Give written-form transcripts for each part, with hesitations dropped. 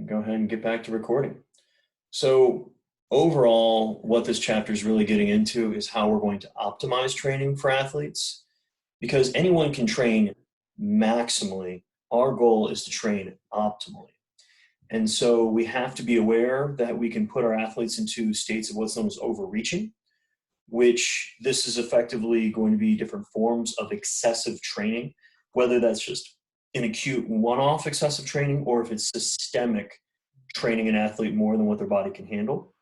Go ahead and get back to recording. So overall, what this chapter is really getting into is how we're going to optimize training for athletes. Because anyone can train maximally, our goal is to train optimally. And so we have to be aware that we can put our athletes into states of what's known as overreaching, which this is effectively going to be different forms of excessive training, whether that's just an acute one-off excessive training or if it's systemic training an athlete more than what their body can handle,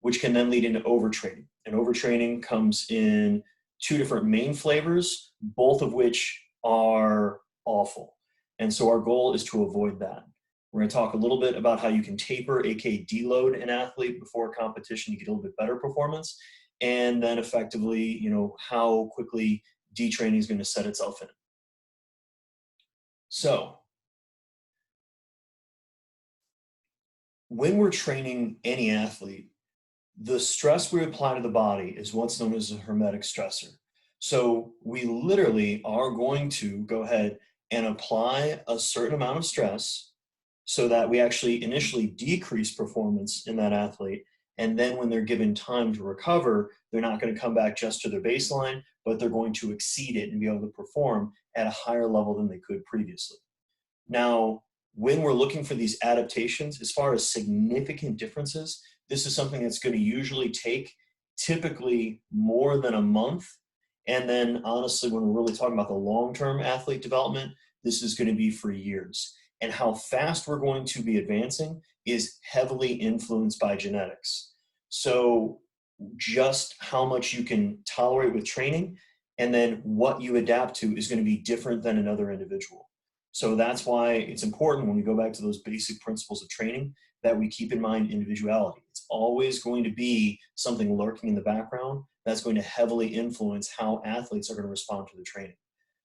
which can then lead into overtraining. And overtraining comes in two different main flavors, both of which are awful. And so our goal is to avoid that. We're going to talk a little bit about how you can taper, aka deload an athlete before a competition to get a little bit better performance. And then effectively, how quickly detraining is going to set itself in. So when we're training any athlete, the stress we apply to the body is what's known as a hermetic stressor. So we literally are going to go ahead and apply a certain amount of stress so that we actually initially decrease performance in that athlete. And then when they're given time to recover, they're not going to come back just to their baseline, but they're going to exceed it and be able to perform at a higher level than they could previously. Now, when we're looking for these adaptations, as far as significant differences, this is something that's going to usually take typically more than a month. And then honestly, when we're really talking about the long-term athlete development, this is going to be for years. And how fast we're going to be advancing is heavily influenced by genetics. So just how much you can tolerate with training and then what you adapt to is going to be different than another individual. So that's why it's important when we go back to those basic principles of training that we keep in mind individuality. It's always going to be something lurking in the background that's going to heavily influence how athletes are going to respond to the training.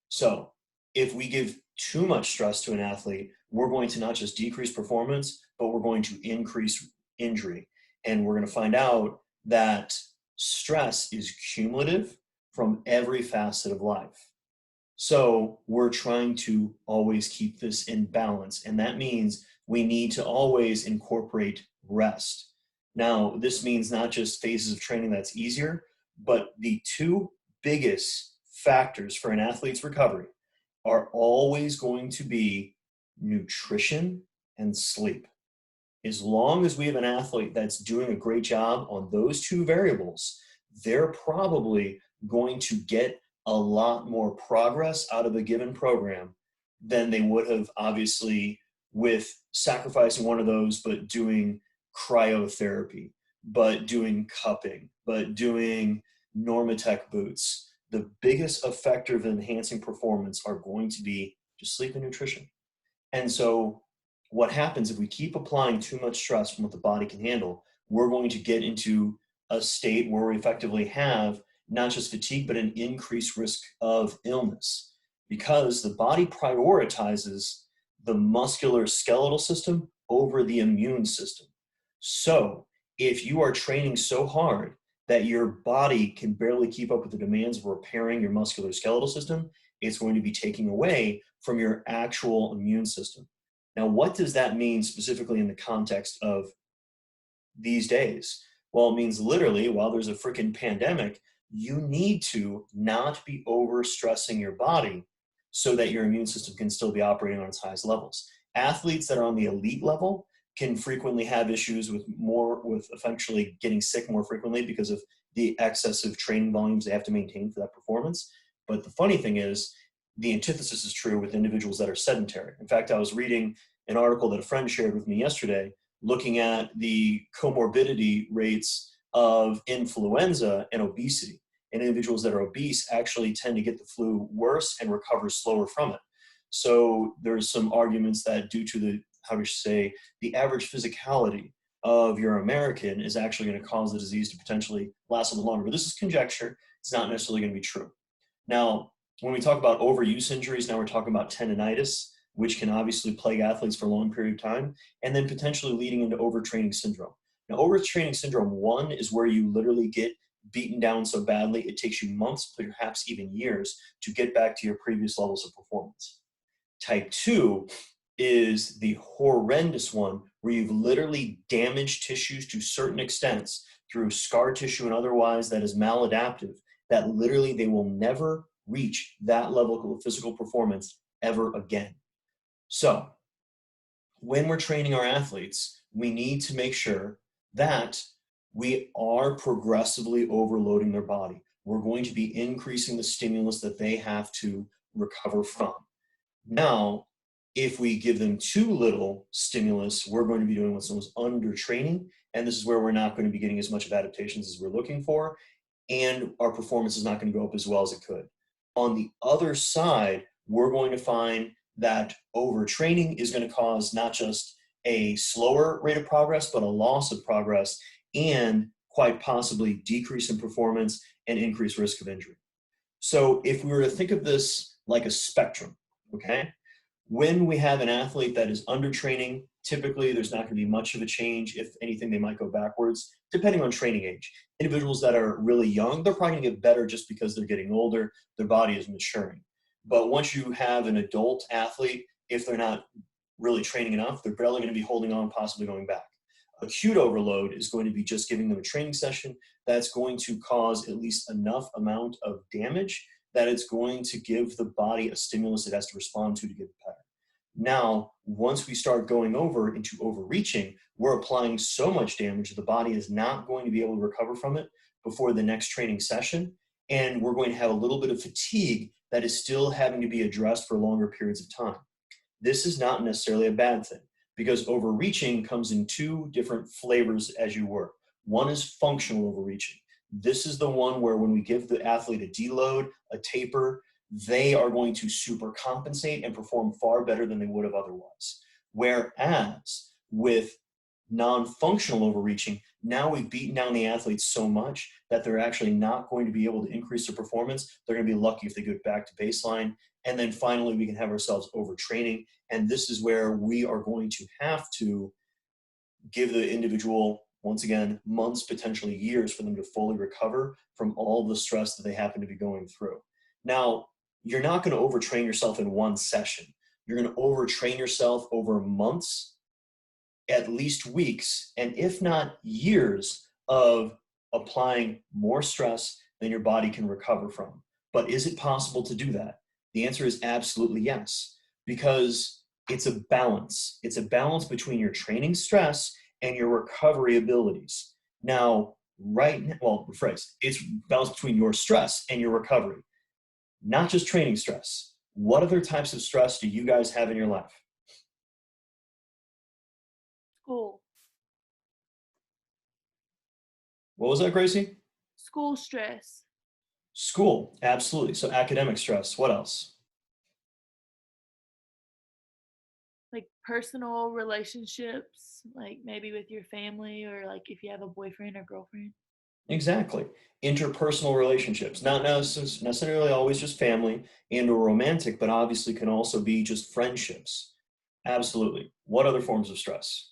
So if we give too much stress to an athlete, we're going to not just decrease performance, but we're going to increase injury. And we're going to find out that stress is cumulative from every facet of life. So we're trying to always keep this in balance. And that means we need to always incorporate rest. Now, this means not just phases of training that's easier, but the two biggest factors for an athlete's recovery are always going to be nutrition and sleep. As long as we have an athlete that's doing a great job on those two variables, they're probably going to get a lot more progress out of a given program than they would have obviously with sacrificing one of those, but doing cryotherapy, but doing cupping, but doing Normatec boots. The biggest effector of enhancing performance are going to be just sleep and nutrition. And so what happens if we keep applying too much stress from what the body can handle, we're going to get into a state where we effectively have not just fatigue, but an increased risk of illness because the body prioritizes the muscular skeletal system over the immune system. So if you are training so hard that your body can barely keep up with the demands of repairing your muscular skeletal system, it's going to be taking away from your actual immune system. Now, what does that mean specifically in the context of these days? Well, it means literally, while there's a freaking pandemic, you need to not be overstressing your body so that your immune system can still be operating on its highest levels. Athletes that are on the elite level can frequently have issues with essentially getting sick more frequently because of the excessive training volumes they have to maintain for that performance. But the funny thing is, the antithesis is true with individuals that are sedentary. In fact, I was reading an article that a friend shared with me yesterday looking at the comorbidity rates of influenza and obesity. And individuals that are obese actually tend to get the flu worse and recover slower from it. So there's some arguments that due to the average physicality of your American is actually going to cause the disease to potentially last a little longer. But this is conjecture. It's not necessarily going to be true. Now, when we talk about overuse injuries, now we're talking about tendinitis, which can obviously plague athletes for a long period of time, and then potentially leading into overtraining syndrome. Now, overtraining syndrome 1 is where you literally get beaten down so badly, it takes you months, perhaps even years, to get back to your previous levels of performance. Type 2 is the horrendous one where you've literally damaged tissues to certain extents through scar tissue and otherwise that is maladaptive, that literally they will never reach that level of physical performance ever again. So when we're training our athletes, we need to make sure that we are progressively overloading their body. We're going to be increasing the stimulus that they have to recover from. Now, if we give them too little stimulus, we're going to be doing what's known as undertraining, and this is where we're not going to be getting as much of adaptations as we're looking for, and our performance is not going to go up as well as it could. On the other side, we're going to find that overtraining is going to cause not just a slower rate of progress, but a loss of progress and quite possibly decrease in performance and increased risk of injury. So if we were to think of this like a spectrum, okay? When we have an athlete that is undertraining, typically there's not going to be much of a change. If anything, they might go backwards, depending on training age. Individuals that are really young, they're probably going to get better just because they're getting older, their body is maturing. But once you have an adult athlete, if they're not really training enough, they're barely going to be holding on, possibly going back. Acute overload is going to be just giving them a training session that's going to cause at least enough amount of damage that it's going to give the body a stimulus it has to respond to get better. Now, once we start going over into overreaching, we're applying so much damage that the body is not going to be able to recover from it before the next training session. And we're going to have a little bit of fatigue that is still having to be addressed for longer periods of time. This is not necessarily a bad thing because overreaching comes in two different flavors as you work. One is functional overreaching. This is the one where when we give the athlete a deload, a taper, they are going to super compensate and perform far better than they would have otherwise. Whereas with non-functional overreaching, now we've beaten down the athletes so much that they're actually not going to be able to increase their performance. They're going to be lucky if they get back to baseline. And then finally, we can have ourselves overtraining. And this is where we are going to have to give the individual, once again, months, potentially years for them to fully recover from all the stress that they happen to be going through. Now, you're not going to overtrain yourself in one session. You're going to overtrain yourself over months, at least weeks, and if not years of applying more stress than your body can recover from. But is it possible to do that? The answer is absolutely yes, because it's a balance. It's a balance between your training stress and your recovery abilities. Now, it's balance between your stress and your recovery, not just training stress. What other types of stress do you guys have in your life? School. What was that, Gracie? School stress. School, absolutely. So academic stress. What else? Like personal relationships, like maybe with your family or like if you have a boyfriend or girlfriend. Exactly. Interpersonal relationships, not necessarily always just family and or romantic, but obviously can also be just friendships. Absolutely. What other forms of stress?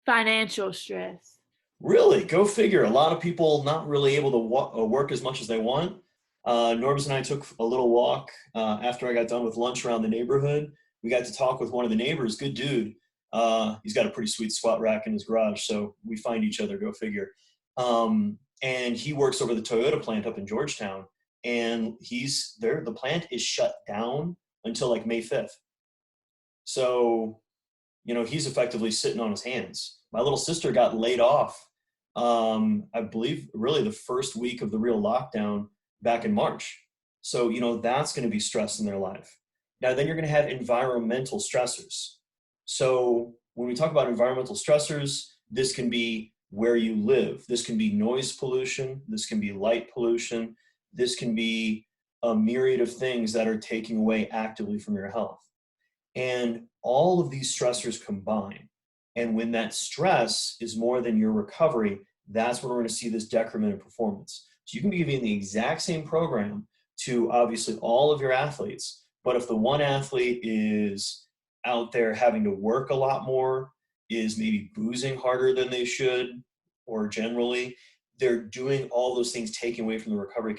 Financial stress. Really, go figure. A lot of people not really able to work as much as they want. Norbs and I took a little walk after I got done with lunch around the neighborhood. We got to talk with one of the neighbors, good dude. He's got a pretty sweet squat rack in his garage, so we find each other, go figure. And he works over the Toyota plant up in Georgetown, and he's there. The plant is shut down until like May 5th. So, he's effectively sitting on his hands. My little sister got laid off, I believe, really the first week of the real lockdown back in March. So, that's going to be stress in their life. Now, then you're going to have environmental stressors. So, when we talk about environmental stressors, this can be where you live. This can be noise pollution. This can be light pollution. This can be a myriad of things that are taking away actively from your health. And all of these stressors combine. And when that stress is more than your recovery, that's when we're going to see this decrement in performance. So you can be giving the exact same program to obviously all of your athletes, but if the one athlete is out there having to work a lot more, is maybe boozing harder than they should, or generally, they're doing all those things taken away from the recovery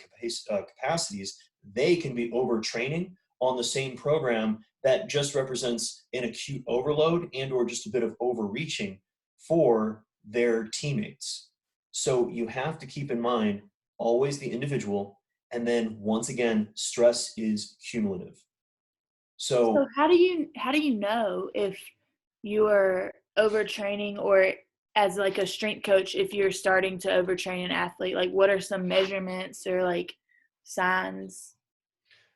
capacities, they can be overtraining on the same program that just represents an acute overload and or just a bit of overreaching for their teammates. So you have to keep in mind always the individual, and then once again, stress is cumulative. So So how do you know if you are overtraining, or as like a strength coach, if you're starting to overtrain an athlete? Like, what are some measurements or like signs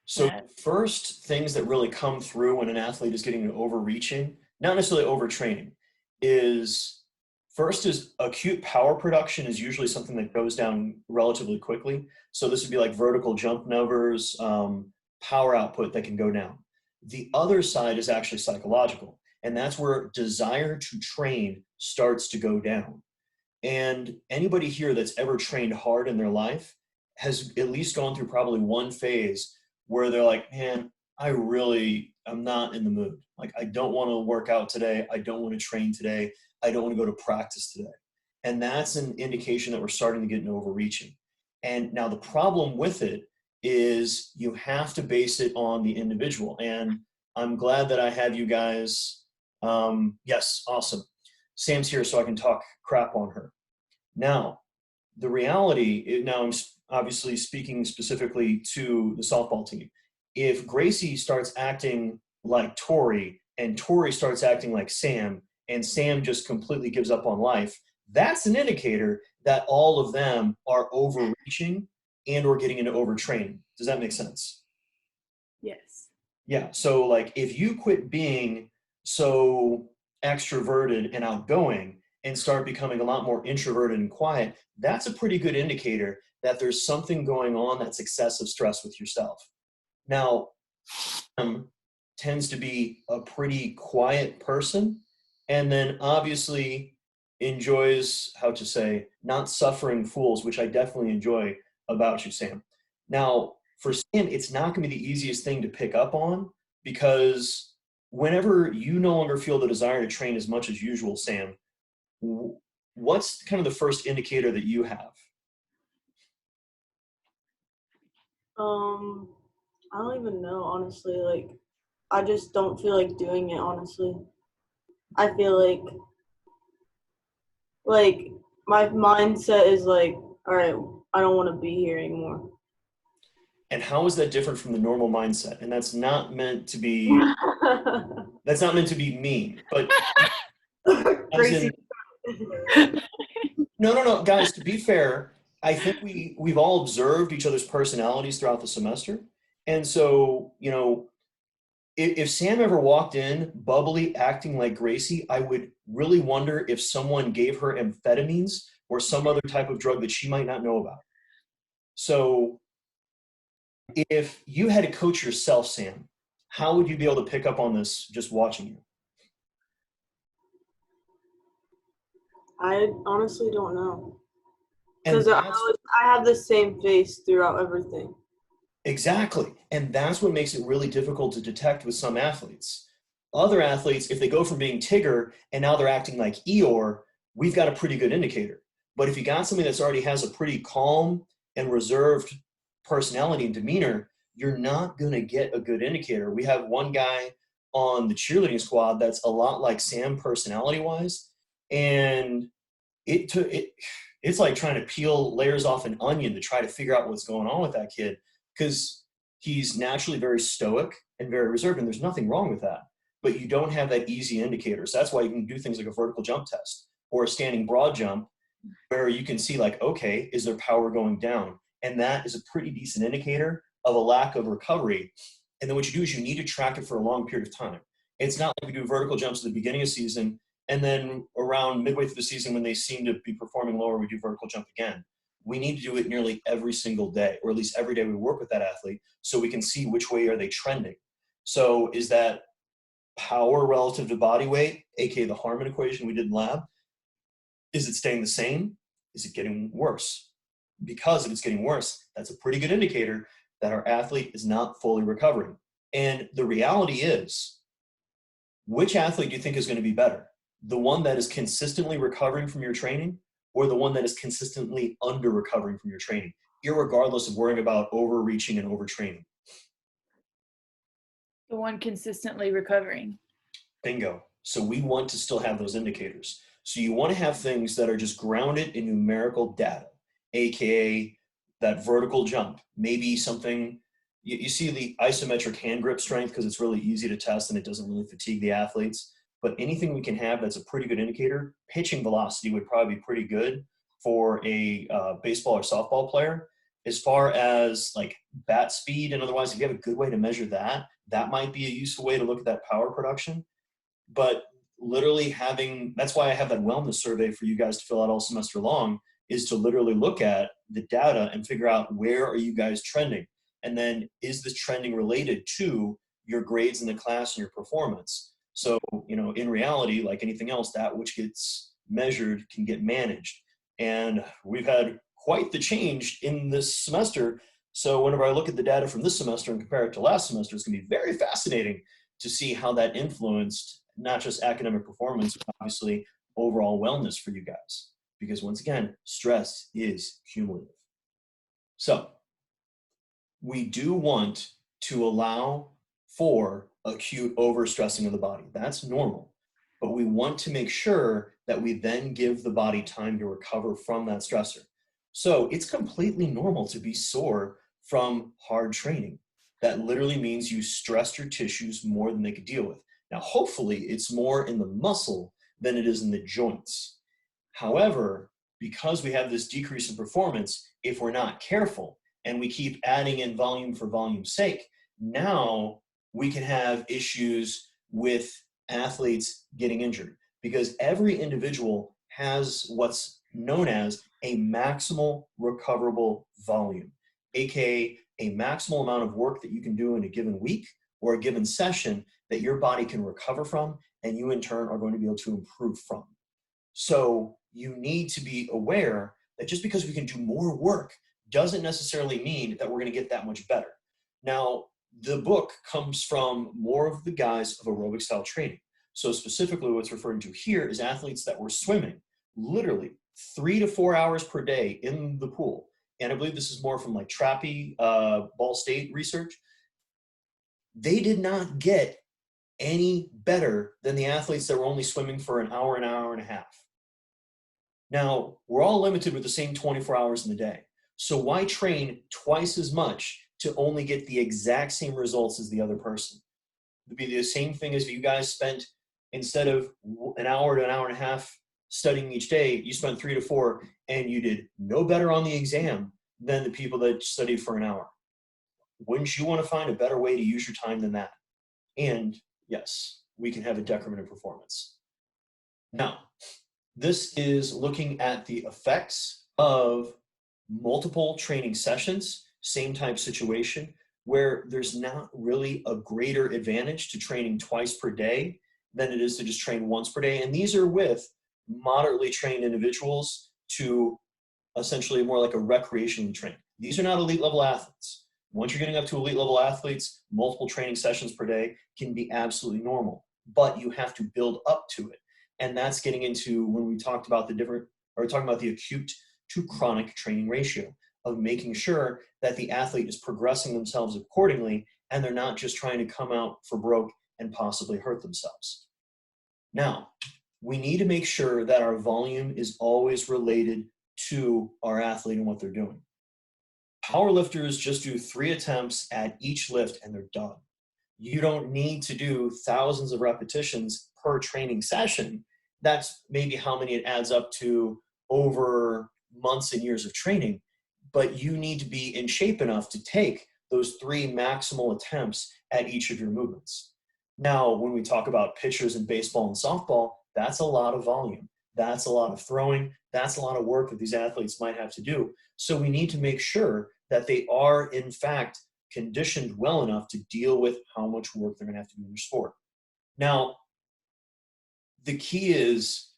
So that first things that really come through when an athlete is getting an overreaching, not necessarily overtraining, is first is acute power production is usually something that goes down relatively quickly. So this would be like vertical jump numbers, power output that can go down. The other side is actually psychological, and that's where desire to train starts to go down. And anybody here that's ever trained hard in their life has at least gone through probably one phase where they're like, man, I'm not in the mood. Like, I don't want to work out today. I don't want to train today. I don't want to go to practice today. And that's an indication that we're starting to get into overreaching. And now the problem with it is you have to base it on the individual. And I'm glad that I have you guys. Yes, awesome. Sam's here so I can talk crap on her. Now, the reality, now I'm obviously speaking specifically to the softball team. If Gracie starts acting like Tori and Tori starts acting like Sam and Sam just completely gives up on life, that's an indicator that all of them are overreaching and or getting into overtraining. Does that make sense? yes. Yeah. So like if you quit being so extroverted and outgoing and start becoming a lot more introverted and quiet, that's a pretty good indicator that there's something going on that's excessive stress with yourself. Now, tends to be a pretty quiet person and then obviously enjoys, how to say, not suffering fools, which I definitely enjoy about you, Sam. Now, for Sam, it's not going to be the easiest thing to pick up on because whenever you no longer feel the desire to train as much as usual, Sam, what's kind of the first indicator that you have? Um, I don't even know, honestly. Like, I just don't feel like doing it, honestly. I feel like my mindset is like, all right, I don't want to be here anymore. And how is that different from the normal mindset? And that's not meant to be mean, but as Gracie. in, no, guys, to be fair, I think we've all observed each other's personalities throughout the semester. And so, if Sam ever walked in bubbly, acting like Gracie, I would really wonder if someone gave her amphetamines or some other type of drug that she might not know about. So if you had to coach yourself, Sam, how would you be able to pick up on this just watching you? I honestly don't know. And Because I have the same face throughout everything. exactly. And that's what makes it really difficult to detect with some athletes. Other athletes, if they go from being Tigger and now they're acting like Eeyore, we've got a pretty good indicator. But if you got somebody that's already has a pretty calm and reserved personality and demeanor, you're not going to get a good indicator. We have one guy on the cheerleading squad that's a lot like Sam personality wise. And it's like trying to peel layers off an onion to try to figure out what's going on with that kid because he's naturally very stoic and very reserved, and there's nothing wrong with that. But you don't have that easy indicator. So that's why you can do things like a vertical jump test or a standing broad jump where you can see like, okay, is their power going down? And that is a pretty decent indicator of a lack of recovery. And then what you do is you need to track it for a long period of time. It's not like we do vertical jumps at the beginning of the season and then around midway through the season when they seem to be performing lower, we do vertical jump again. We need to do it nearly every single day, or at least every day we work with that athlete so we can see which way are they trending. So is that power relative to body weight, aka the Harmon equation we did in lab? Is it staying the same? Is it getting worse? Because if it's getting worse, that's a pretty good indicator that our athlete is not fully recovering. And the reality is, which athlete do you think is going to be better? The one that is consistently recovering from your training or the one that is consistently under recovering from your training, irregardless of worrying about overreaching and overtraining? The one consistently recovering. Bingo. So we want to still have those indicators. So you want to have things that are just grounded in numerical data, AKA that vertical jump, maybe something, you see the isometric hand grip strength because it's really easy to test and it doesn't really fatigue the athletes. But anything we can have that's a pretty good indicator, pitching velocity would probably be pretty good for a baseball or softball player. As far as like bat speed and otherwise, if you have a good way to measure that, that might be a useful way to look at that power production. But literally having, that's why I have that wellness survey for you guys to fill out all semester long, is to literally look at the data and figure out where are you guys trending. And then is this trending related to your grades in the class and your performance? So, you know, in reality, like anything else, that which gets measured can get managed. And we've had quite the change in this semester. So whenever I look at the data from this semester and compare it to last semester, it's going to be very fascinating to see how that influenced not just academic performance, but obviously overall wellness for you guys. Because once again, stress is cumulative. So we do want to allow for acute overstressing of the body. That's normal. But we want to make sure that we then give the body time to recover from that stressor. So it's completely normal to be sore from hard training. That literally means you stressed your tissues more than they could deal with. Now, hopefully it's more in the muscle than it is in the joints. However, because we have this decrease in performance, if we're not careful and we keep adding in volume for volume's sake, now we can have issues with athletes getting injured, because every individual has what's known as a maximal recoverable volume, aka a maximal amount of work that you can do in a given week or a given session that your body can recover from, and you in turn are going to be able to improve from. So you need to be aware that just because we can do more work doesn't necessarily mean that we're going to get that much better. Now, the book comes from more of the guys of aerobic style training. So specifically what's referring to here is athletes that were swimming literally 3 to 4 hours per day in the pool. And I believe this is more from like Trappy, Ball State research. They did not get any better than the athletes that were only swimming for an hour and a half. Now, we're all limited with the same 24 hours in the day. So why train twice as much to only get the exact same results as the other person? It'd be the same thing as if you guys spent, instead of an hour to an hour and a half studying each day, you spent 3 to 4 and you did no better on the exam than the people that studied for an hour. Wouldn't you want to find a better way to use your time than that? And yes, we can have a decrement in performance. Now, this is looking at the effects of multiple training sessions, same type situation, where there's not really a greater advantage to training twice per day than it is to just train once per day. And these are with moderately trained individuals to essentially more like a recreationally trained. These are not elite level athletes. Once you're getting up to elite level athletes, multiple training sessions per day can be absolutely normal, but you have to build up to it. And that's getting into when we talked about the acute to chronic training ratio of making sure that the athlete is progressing themselves accordingly and they're not just trying to come out for broke and possibly hurt themselves. Now, we need to make sure that our volume is always related to our athlete and what they're doing. Powerlifters just do 3 attempts at each lift and they're done. You don't need to do thousands of repetitions per training session. That's maybe how many it adds up to over months and years of training, but you need to be in shape enough to take those 3 maximal attempts at each of your movements. Now, when we talk about pitchers in baseball and softball, that's a lot of volume. That's a lot of throwing. That's a lot of work that these athletes might have to do. So we need to make sure that they are, in fact, conditioned well enough to deal with how much work they're going to have to do in their sport. Now, the key is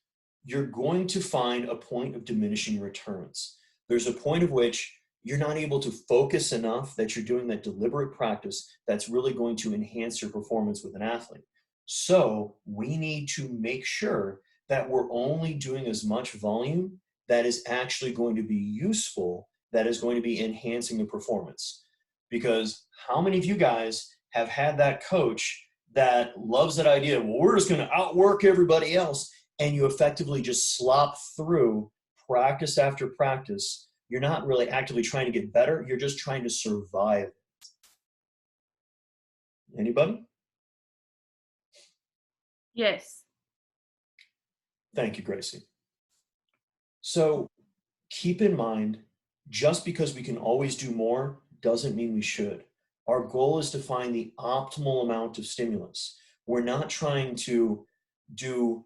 you're going to find a point of diminishing returns. There's a point of which you're not able to focus enough that you're doing that deliberate practice that's really going to enhance your performance with an athlete. So we need to make sure that we're only doing as much volume that is actually going to be useful, that is going to be enhancing the performance. Because how many of you guys have had that coach that loves that idea, well, we're just going to outwork everybody else, and you effectively just slop through practice after practice. You're not really actively trying to get better. You're just trying to survive. Anybody? Yes. Thank you, Gracie. So keep in mind, just because we can always do more doesn't mean we should. Our goal is to find the optimal amount of stimulus. We're not trying to do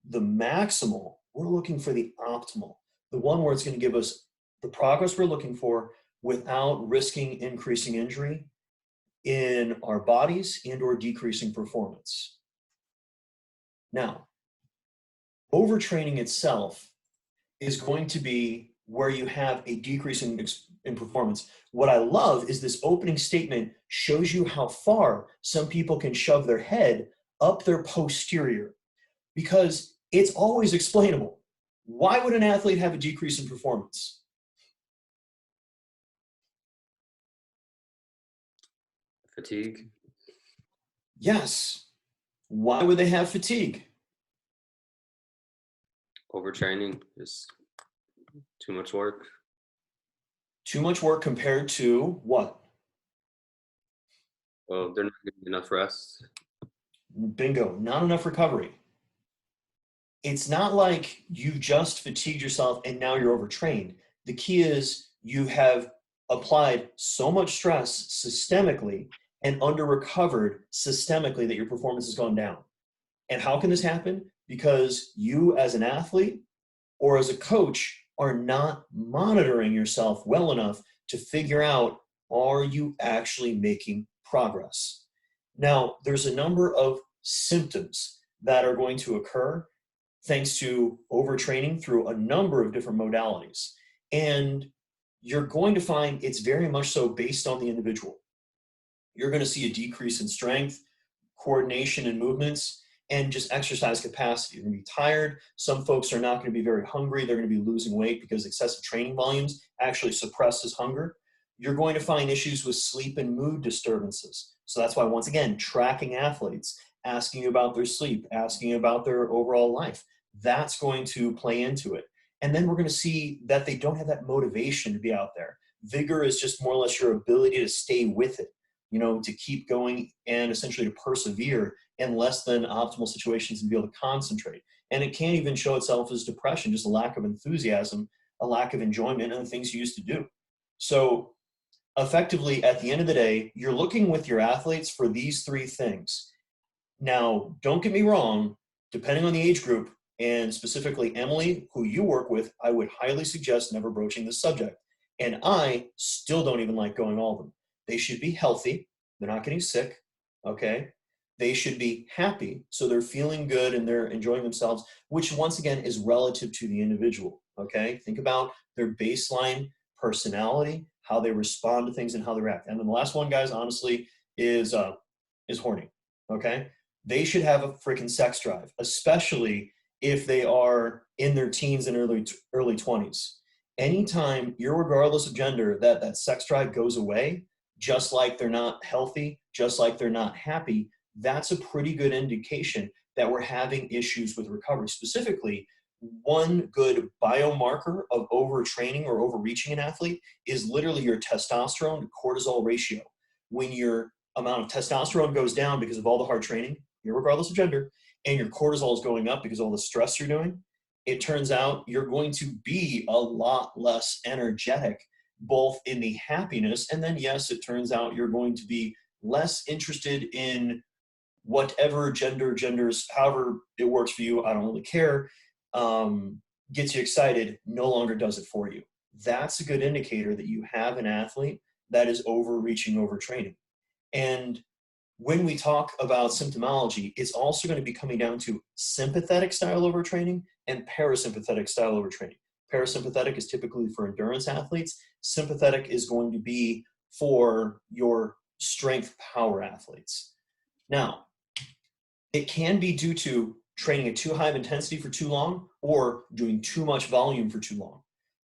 the maximal. We're looking for the optimal, the one where it's going to give us the progress we're looking for without risking increasing injury in our bodies and or decreasing performance. Now, overtraining itself is going to be where you have a decrease in performance. What I love is this opening statement shows you how far some people can shove their head up their posterior, because it's always explainable. Why would an athlete have a decrease in performance? Fatigue. Yes. Why would they have fatigue? Overtraining is too much work. Too much work compared to what? Well, they're not getting enough rest. Bingo, not enough recovery. It's not like you've just fatigued yourself and now you're overtrained. The key is you have applied so much stress systemically and under-recovered systemically that your performance has gone down. And how can this happen? Because you as an athlete or as a coach are not monitoring yourself well enough to figure out, are you actually making progress? Now, there's a number of symptoms that are going to occur thanks to overtraining through a number of different modalities. And you're going to find it's very much so based on the individual. You're going to see a decrease in strength, coordination and movements, and just exercise capacity. You're going to be tired. Some folks are not going to be very hungry. They're going to be losing weight because excessive training volumes actually suppresses hunger. You're going to find issues with sleep and mood disturbances. So that's why, once again, tracking athletes, asking about their sleep, asking about their overall life, that's going to play into it. And then we're going to see that they don't have that motivation to be out there. Vigor is just more or less your ability to stay with it, to keep going and essentially to persevere in less than optimal situations and be able to concentrate. And it can't even show itself as depression, just a lack of enthusiasm, a lack of enjoyment in the things you used to do. So effectively, at the end of the day, you're looking with your athletes for these three things. Now, don't get me wrong, depending on the age group, and specifically Emily, who you work with, I would highly suggest never broaching this subject. And I still don't even like going all of them. They should be healthy. They're not getting sick, okay? They should be happy, so they're feeling good and they're enjoying themselves, which once again is relative to the individual, okay? Think about their baseline personality, how they respond to things and how they react. And then the last one, guys, honestly, is horny, okay? They should have a freaking sex drive, especially if they are in their teens and early 20s. Anytime, irregardless of gender, that sex drive goes away, just like they're not healthy, just like they're not happy, that's a pretty good indication that we're having issues with recovery. Specifically, one good biomarker of overtraining or overreaching an athlete is literally your testosterone to cortisol ratio. When your amount of testosterone goes down because of all the hard training, regardless of gender, and your cortisol is going up because of all the stress you're doing, it turns out you're going to be a lot less energetic, both in the happiness, and then yes, it turns out you're going to be less interested in whatever genders, however it works for you, I don't really care, gets you excited, no longer does it for you. That's a good indicator that you have an athlete that is overreaching, overtraining. And when we talk about symptomology, it's also going to be coming down to sympathetic style overtraining and parasympathetic style overtraining. Parasympathetic is typically for endurance athletes. Sympathetic is going to be for your strength power athletes. Now, it can be due to training at too high of intensity for too long or doing too much volume for too long.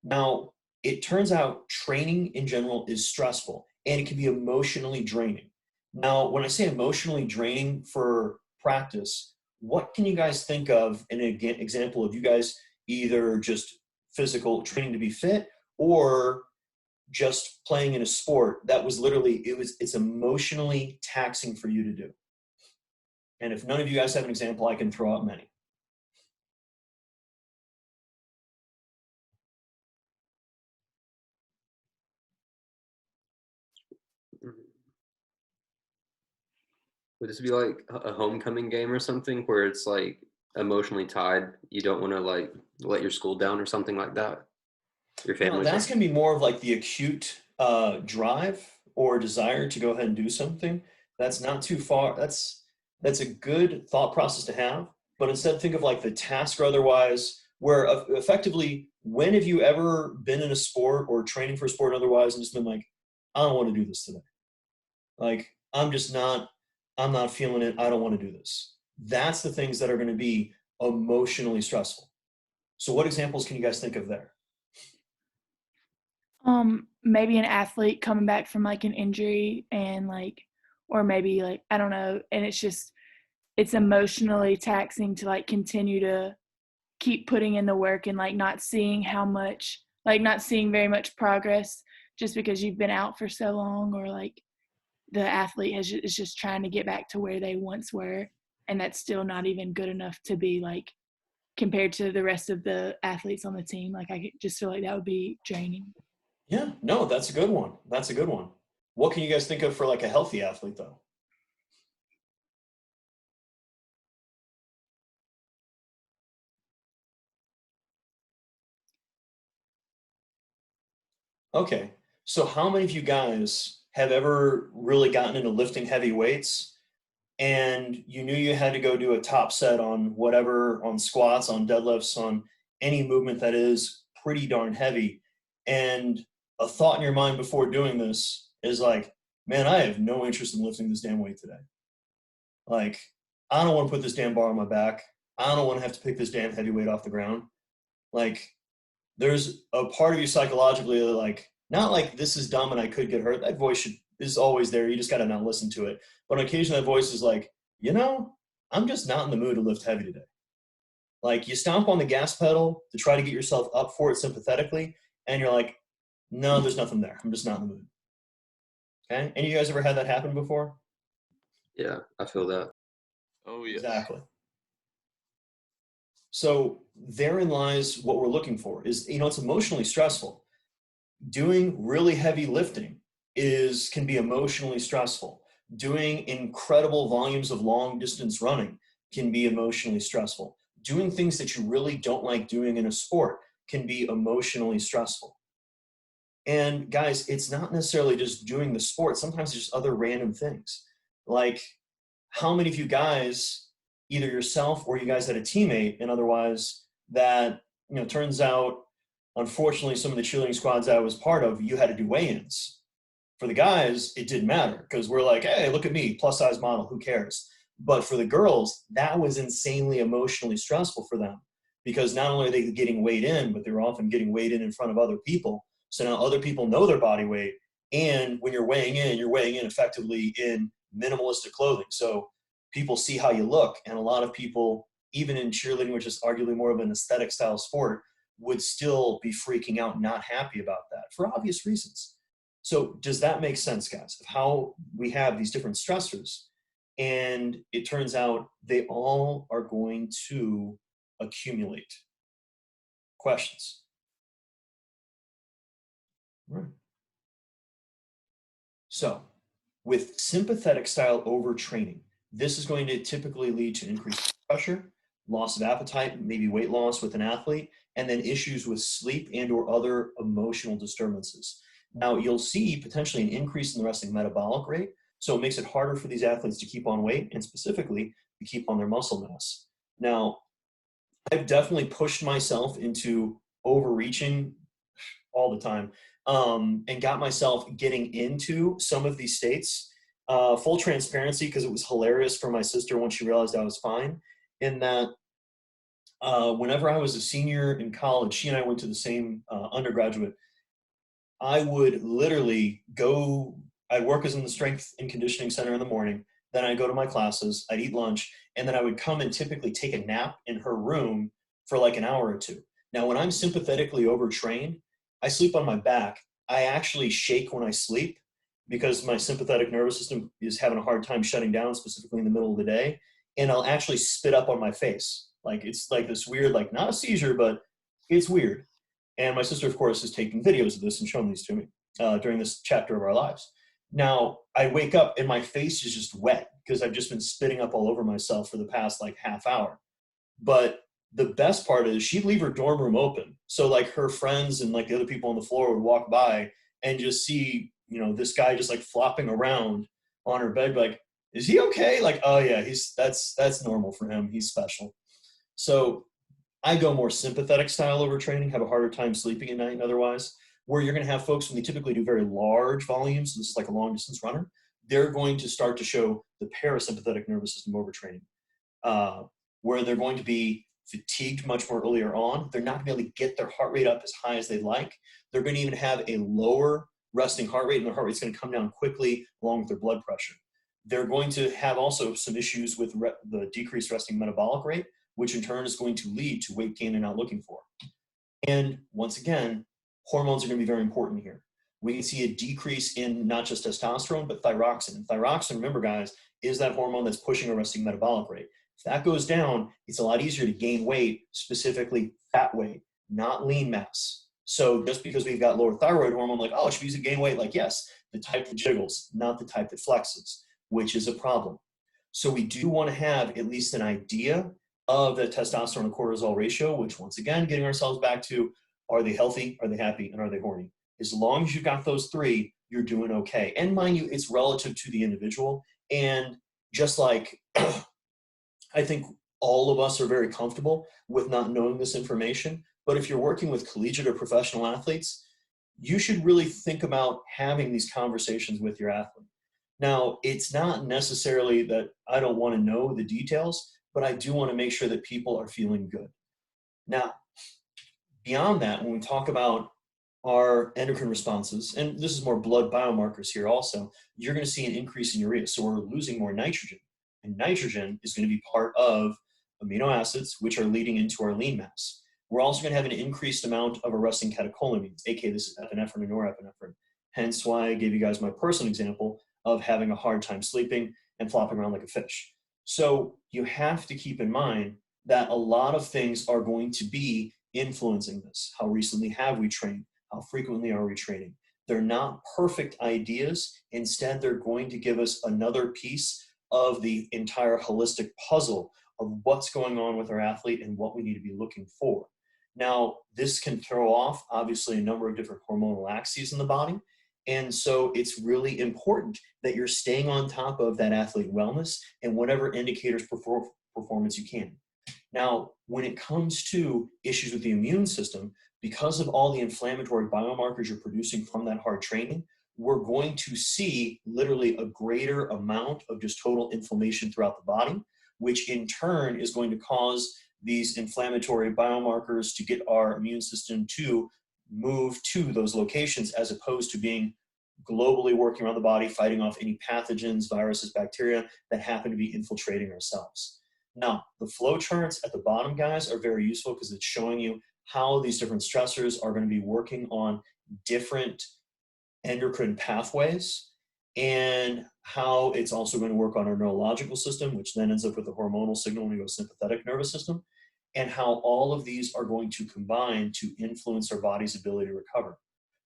Now, it turns out training in general is stressful and it can be emotionally draining. Now, when I say emotionally draining for practice, what can you guys think of an example of you guys either just physical training to be fit or just playing in a sport that was literally, it's emotionally taxing for you to do? And if none of you guys have an example, I can throw out many. Would this be like a homecoming game or something where it's like emotionally tied? You don't want to like let your school down or something like that? Your No, family. that's going to be more of like the acute drive or desire to go ahead and do something. That's not too far. That's a good thought process to have. But instead, think of like the task or otherwise, where effectively, when have you ever been in a sport or training for a sport otherwise and just been like, I don't want to do this today. Like, I'm not feeling it. I don't want to do this. That's the things that are going to be emotionally stressful. So what examples can you guys think of there? Maybe an athlete coming back from like an injury and like, or maybe like, I don't know. And it's emotionally taxing to like continue to keep putting in the work and like not seeing not seeing very much progress just because you've been out for so long, or like the athlete is just trying to get back to where they once were. And that's still not even good enough to be like compared to the rest of the athletes on the team. Like I just feel like that would be draining. Yeah, no, that's a good one. That's a good one. What can you guys think of for like a healthy athlete though? Okay, so how many of you guys have ever really gotten into lifting heavy weights and you knew you had to go do a top set on whatever, on squats, on deadlifts, on any movement that is pretty darn heavy, and a thought in your mind before doing this is like, man, I have no interest in lifting this damn weight today. Like, I don't want to put this damn bar on my back. I don't want to have to pick this damn heavy weight off the ground. Like, there's a part of you psychologically that like, not like this is dumb and I could get hurt. That voice is always there. You just got to not listen to it. But on occasion, that voice is like, I'm just not in the mood to lift heavy today. Like you stomp on the gas pedal to try to get yourself up for it sympathetically, and you're like, no, there's nothing there. I'm just not in the mood. Okay. Any of you guys ever had that happen before? Yeah, I feel that. Oh, yes. Exactly. So therein lies what we're looking for is, it's emotionally stressful. Doing really heavy lifting can be emotionally stressful. Doing incredible volumes of long distance running can be emotionally stressful. Doing things that you really don't like doing in a sport can be emotionally stressful. And guys, it's not necessarily just doing the sport. Sometimes it's just other random things. Like, how many of you guys, either yourself or you guys had a teammate and otherwise, that, turns out, unfortunately, some of the cheerleading squads I was part of, you had to do weigh-ins. For the guys, it didn't matter because we're like, hey, look at me, plus size model, who cares? But for the girls, that was insanely emotionally stressful for them because not only are they getting weighed in, but they're often getting weighed in front of other people. So now other people know their body weight. And when you're weighing in effectively in minimalistic clothing. So people see how you look. And a lot of people, even in cheerleading, which is arguably more of an aesthetic style sport, would still be freaking out, not happy about that for obvious reasons. So does that make sense, guys, of how we have these different stressors? And it turns out they all are going to accumulate. Questions? All right. So with sympathetic style overtraining, this is going to typically lead to increased pressure, loss of appetite, maybe weight loss with an athlete, and then issues with sleep and or other emotional disturbances. Now, you'll see potentially an increase in the resting metabolic rate, so it makes it harder for these athletes to keep on weight and specifically to keep on their muscle mass. Now, I've definitely pushed myself into overreaching all the time, and got myself getting into some of these states. Full transparency, because it was hilarious for my sister once she realized I was fine, in that whenever I was a senior in college, she and I went to the same undergraduate. I would literally go, I'd work as in the strength and conditioning center in the morning. Then I'd go to my classes, I'd eat lunch, and then I would come and typically take a nap in her room for like an hour or two. Now, when I'm sympathetically overtrained, I sleep on my back. I actually shake when I sleep because my sympathetic nervous system is having a hard time shutting down, specifically in the middle of the day. And I'll actually spit up on my face. Like, it's like this weird, like, not a seizure, but it's weird. And my sister, of course, is taking videos of this and showing these to me during this chapter of our lives. Now, I wake up and my face is just wet because I've just been spitting up all over myself for the past like half hour. But the best part is she'd leave her dorm room open. So like her friends and like the other people on the floor would walk by and just see, you know, this guy just like flopping around on her bed, like, is he okay? Like, oh yeah, that's normal for him. He's special. So I go more sympathetic style overtraining, have a harder time sleeping at night and otherwise, where you're going to have folks when they typically do very large volumes, this is like a long distance runner, they're going to start to show the parasympathetic nervous system overtraining, where they're going to be fatigued much more earlier on. They're not going to be able to get their heart rate up as high as they'd like. They're going to even have a lower resting heart rate, and their heart rate's going to come down quickly along with their blood pressure. They're going to have also some issues with the decreased resting metabolic rate, which in turn is going to lead to weight gain they're not looking for. And once again, hormones are going to be very important here. We can see a decrease in not just testosterone, but thyroxine. And thyroxine, remember guys, is that hormone that's pushing a resting metabolic rate. If that goes down, it's a lot easier to gain weight, specifically fat weight, not lean mass. So just because we've got lower thyroid hormone, like, oh, it should be easy to gain weight. Like, yes, the type that jiggles, not the type that flexes, which is a problem. So we do want to have at least an idea of the testosterone to cortisol ratio, which once again, getting ourselves back to, are they healthy, are they happy, and are they horny? As long as you've got those three, you're doing okay. And mind you, it's relative to the individual. And just like I think all of us are very comfortable with not knowing this information, but if you're working with collegiate or professional athletes, you should really think about having these conversations with your athlete. Now, it's not necessarily that I don't want to know the details, but I do want to make sure that people are feeling good. Now, beyond that, when we talk about our endocrine responses, and this is more blood biomarkers here also, you're going to see an increase in urea. So we're losing more nitrogen. And nitrogen is going to be part of amino acids, which are leading into our lean mass. We're also going to have an increased amount of arresting catecholamines, aka this is epinephrine and norepinephrine. Hence why I gave you guys my personal example of having a hard time sleeping and flopping around like a fish. So you have to keep in mind that a lot of things are going to be influencing this. How recently have we trained? How frequently are we training? They're not perfect ideas. Instead, they're going to give us another piece of the entire holistic puzzle of what's going on with our athlete and what we need to be looking for. Now, this can throw off, obviously, a number of different hormonal axes in the body. And so it's really important that you're staying on top of that athlete wellness and whatever indicators performance you can. Now, when it comes to issues with the immune system, because of all the inflammatory biomarkers you're producing from that hard training, we're going to see literally a greater amount of just total inflammation throughout the body, which in turn is going to cause these inflammatory biomarkers to get our immune system to move to those locations as opposed to being globally working around the body, fighting off any pathogens, viruses, bacteria that happen to be infiltrating our cells. Now, the flow charts at the bottom, guys, are very useful because it's showing you how these different stressors are going to be working on different endocrine pathways and how it's also going to work on our neurological system, which then ends up with the hormonal signal when we go sympathetic nervous system, and how all of these are going to combine to influence our body's ability to recover.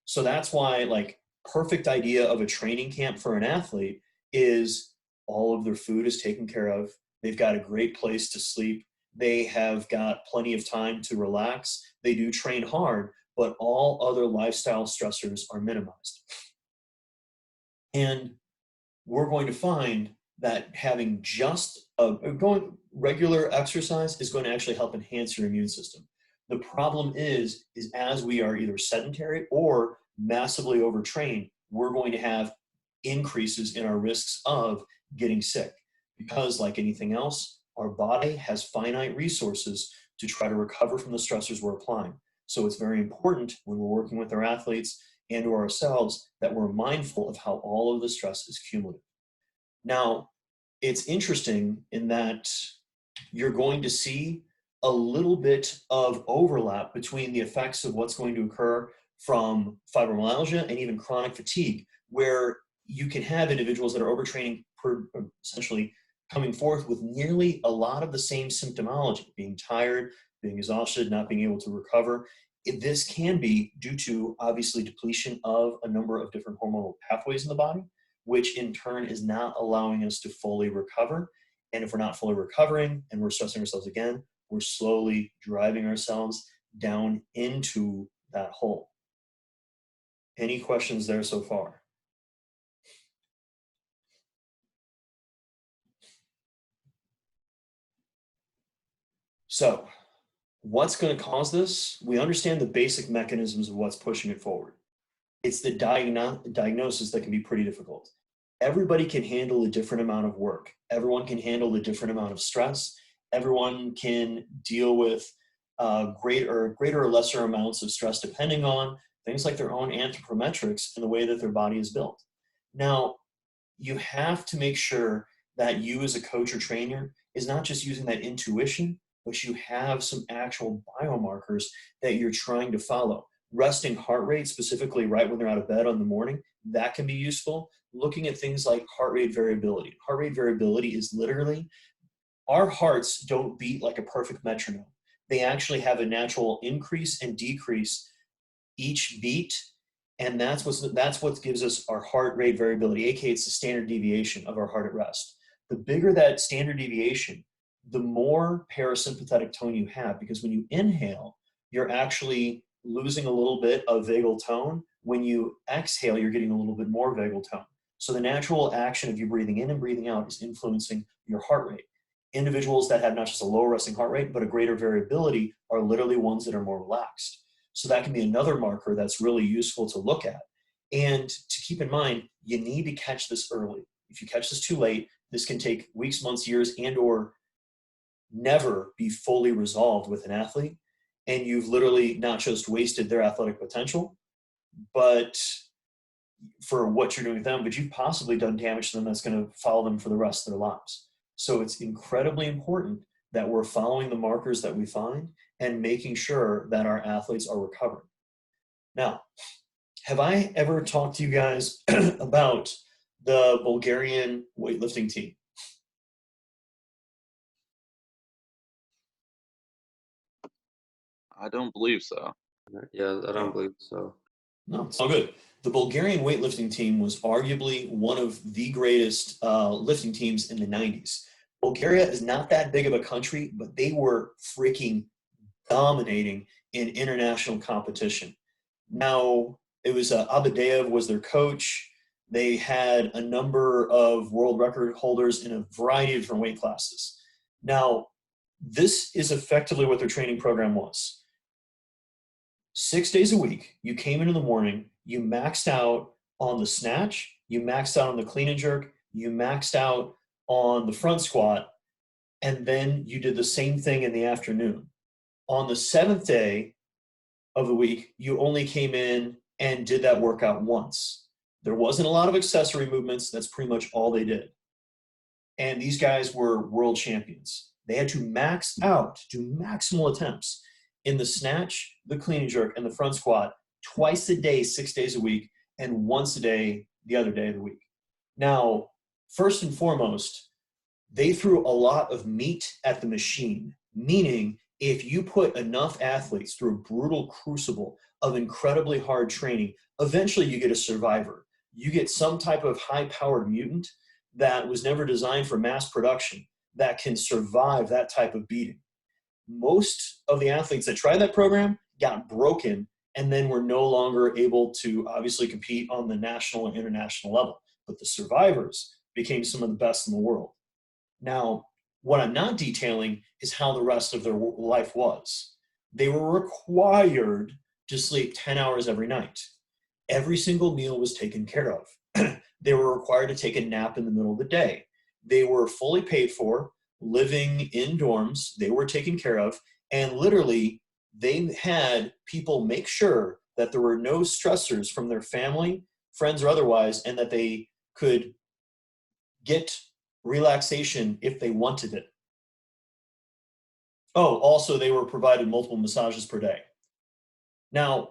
So that's why, like, perfect idea of a training camp for an athlete is all of their food is taken care of. They've got a great place to sleep. They have got plenty of time to relax. They do train hard, but all other lifestyle stressors are minimized. And we're going to find that having just regular exercise is going to actually help enhance your immune system. The problem is as we are either sedentary or massively overtrained, we're going to have increases in our risks of getting sick because, like anything else, our body has finite resources to try to recover from the stressors we're applying. So it's very important when we're working with our athletes and or ourselves that we're mindful of how all of the stress is cumulative. Now, it's interesting in that you're going to see a little bit of overlap between the effects of what's going to occur from fibromyalgia and even chronic fatigue, where you can have individuals that are overtraining essentially coming forth with nearly a lot of the same symptomology, being tired, being exhausted, not being able to recover. This can be due to obviously depletion of a number of different hormonal pathways in the body, which in turn is not allowing us to fully recover. And if we're not fully recovering and we're stressing ourselves again, we're slowly driving ourselves down into that hole. Any questions there so far? So, what's going to cause this? We understand the basic mechanisms of what's pushing it forward. It's the diagnosis that can be pretty difficult. Everybody can handle a different amount of work. Everyone can handle a different amount of stress. Everyone can deal with greater or lesser amounts of stress depending on things like their own anthropometrics and the way that their body is built. Now, you have to make sure that you as a coach or trainer is not just using that intuition, but you have some actual biomarkers that you're trying to follow. Resting heart rate, specifically right when they're out of bed in the morning, that can be useful. Looking at things like heart rate variability. Heart rate variability is literally, our hearts don't beat like a perfect metronome. They actually have a natural increase and decrease each beat, and that's what gives us our heart rate variability, aka it's the standard deviation of our heart at rest. The bigger that standard deviation, the more parasympathetic tone you have, because when you inhale, you're actually losing a little bit of vagal tone. When you exhale, you're getting a little bit more vagal tone. So the natural action of you breathing in and breathing out is influencing your heart rate. Individuals that have not just a lower resting heart rate, but a greater variability are literally ones that are more relaxed. So that can be another marker that's really useful to look at. And to keep in mind, you need to catch this early. If you catch this too late, this can take weeks, months, years, and or never be fully resolved with an athlete. And you've literally not just wasted their athletic potential, but for what you're doing with them, but you've possibly done damage to them that's going to follow them for the rest of their lives. So it's incredibly important that we're following the markers that we find and making sure that our athletes are recovering. Now, have I ever talked to you guys about the Bulgarian weightlifting team? I don't believe so. Yeah, I don't believe so. No, it's all good. The Bulgarian weightlifting team was arguably one of the greatest lifting teams in the 90s. Bulgaria is not that big of a country, but they were freaking dominating in international competition. Now, it was Abadeev was their coach. They had a number of world record holders in a variety of different weight classes. Now, this is effectively what their training program was. 6 days a week, you came in the morning, you maxed out on the snatch, you maxed out on the clean and jerk, you maxed out on the front squat, and then you did the same thing in the afternoon. On the 7th day of the week, you only came in and did that workout once. There wasn't a lot of accessory movements. That's pretty much all they did. And these guys were world champions. They had to max out, do maximal attempts in the snatch, the clean and jerk, and the front squat twice a day, 6 days a week, and once a day the other day of the week. Now, first and foremost, they threw a lot of meat at the machine, meaning if you put enough athletes through a brutal crucible of incredibly hard training, eventually you get a survivor. You get some type of high-powered mutant that was never designed for mass production that can survive that type of beating. Most of the athletes that tried that program got broken and then were no longer able to obviously compete on the national and international level. But the survivors became some of the best in the world. Now, what I'm not detailing is how the rest of their life was. They were required to sleep 10 hours every night. Every single meal was taken care of. They were required to take a nap in the middle of the day. They were fully paid for, living in dorms. They were taken care of. And literally, they had people make sure that there were no stressors from their family, friends, or otherwise, and that they could get relaxation if they wanted it. Oh, also they were provided multiple massages per day. Now,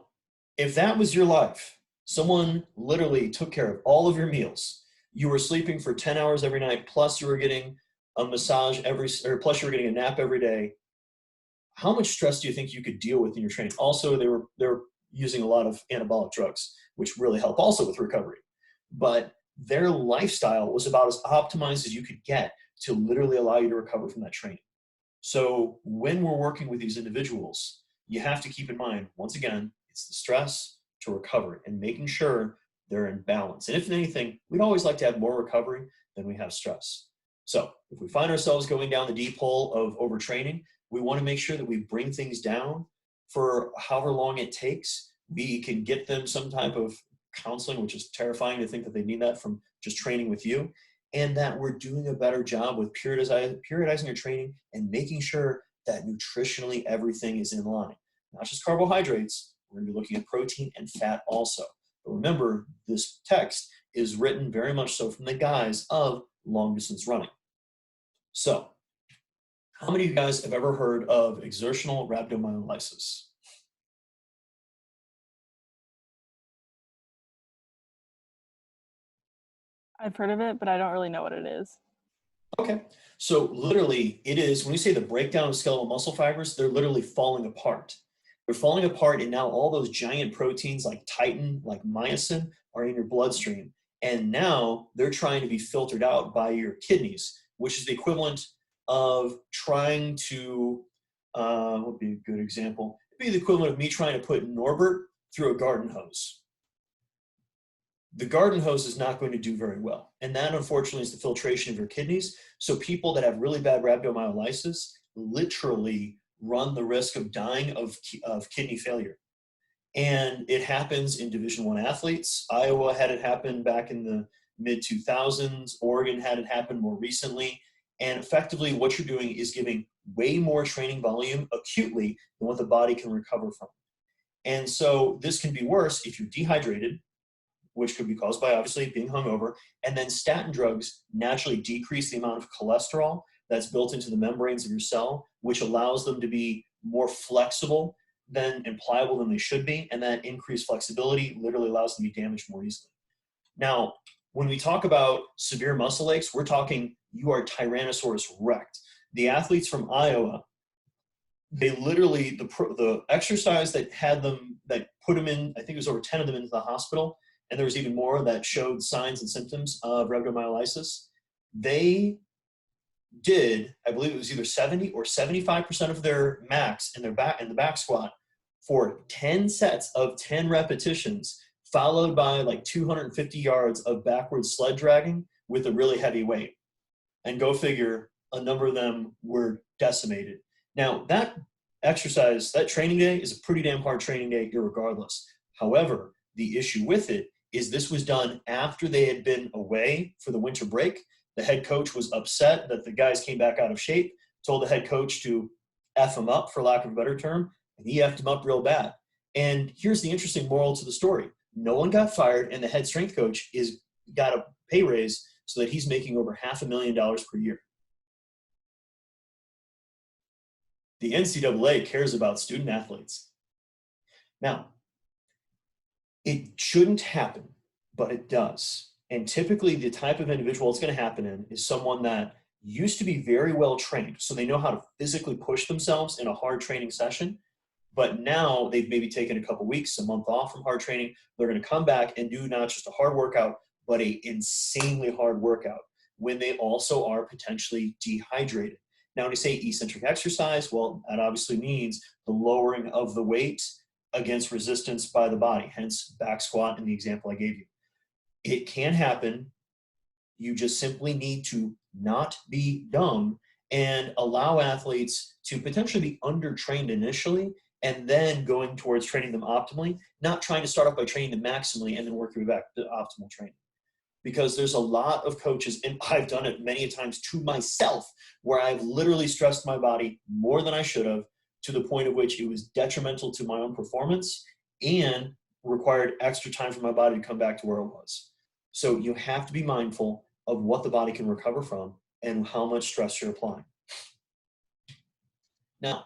if that was your life, someone literally took care of all of your meals, you were sleeping for 10 hours every night, plus you were getting a massage plus you were getting a nap every day, how much stress do you think you could deal with in your training? Also, they were using a lot of anabolic drugs, which really help also with recovery. But their lifestyle was about as optimized as you could get to literally allow you to recover from that training. So when we're working with these individuals, you have to keep in mind, once again, it's the stress to recovery and making sure they're in balance. And if anything, we'd always like to have more recovery than we have stress. So if we find ourselves going down the deep hole of overtraining, we want to make sure that we bring things down for however long it takes. We can get them some type of counseling, which is terrifying to think that they need that from just training with you, and that we're doing a better job with periodizing your training and making sure that nutritionally everything is in line. Not just carbohydrates, we're going to be looking at protein and fat also. But remember, this text is written very much so from the guise of long distance running. So, how many of you guys have ever heard of exertional rhabdomyolysis? I've heard of it, but I don't really know what it is. Okay, so literally it is, when you say the breakdown of skeletal muscle fibers, they're literally falling apart. They're falling apart, and now all those giant proteins like titin, like myosin, are in your bloodstream. And now they're trying to be filtered out by your kidneys, which is the equivalent of trying to, what would be a good example? It'd be the equivalent of me trying to put Norbert through a garden hose. The garden hose is not going to do very well. And that, unfortunately, is the filtration of your kidneys. So people that have really bad rhabdomyolysis literally run the risk of dying of kidney failure. And it happens in Division I athletes. Iowa had it happen back in the mid-2000s. Oregon had it happen more recently. And effectively, what you're doing is giving way more training volume acutely than what the body can recover from. And so this can be worse if you're dehydrated, which could be caused by obviously being hungover, and then statin drugs naturally decrease the amount of cholesterol that's built into the membranes of your cell, which allows them to be more flexible and pliable than they should be, and that increased flexibility literally allows them to be damaged more easily. Now, when we talk about severe muscle aches, we're talking you are Tyrannosaurus wrecked. The athletes from Iowa, they literally, the exercise that had them, that put them in, I think it was over 10 of them into the hospital, and there was even more that showed signs and symptoms of rhabdomyolysis. They did, I believe it was either 70 or 75% of their max in the back squat for 10 sets of 10 repetitions, followed by like 250 yards of backward sled dragging with a really heavy weight. And go figure, a number of them were decimated. Now, that exercise, that training day is a pretty damn hard training day irregardless. However, the issue with it is this was done after they had been away for the winter break. The head coach was upset that the guys came back out of shape, told the head coach to F him up, for lack of a better term, and he F'd him up real bad. And here's the interesting moral to the story. No one got fired, and the head strength coach got a pay raise so that he's making over $500,000 per year. The NCAA cares about student athletes. Now, it shouldn't happen, but it does. And typically the type of individual it's going to happen in is someone that used to be very well trained. So they know how to physically push themselves in a hard training session. But now they've maybe taken a couple weeks, a month off from hard training. They're going to come back and do not just a hard workout, but a insanely hard workout when they also are potentially dehydrated. Now, when you say eccentric exercise, well, that obviously means the lowering of the weight against resistance by the body, hence back squat in the example I gave you. It can happen. You just simply need to not be dumb and allow athletes to potentially be undertrained initially and then going towards training them optimally, not trying to start off by training them maximally and then work your way back to optimal training. Because there's a lot of coaches, and I've done it many times to myself, where I've literally stressed my body more than I should have, to the point at which it was detrimental to my own performance, and required extra time for my body to come back to where it was. So you have to be mindful of what the body can recover from and how much stress you're applying. Now,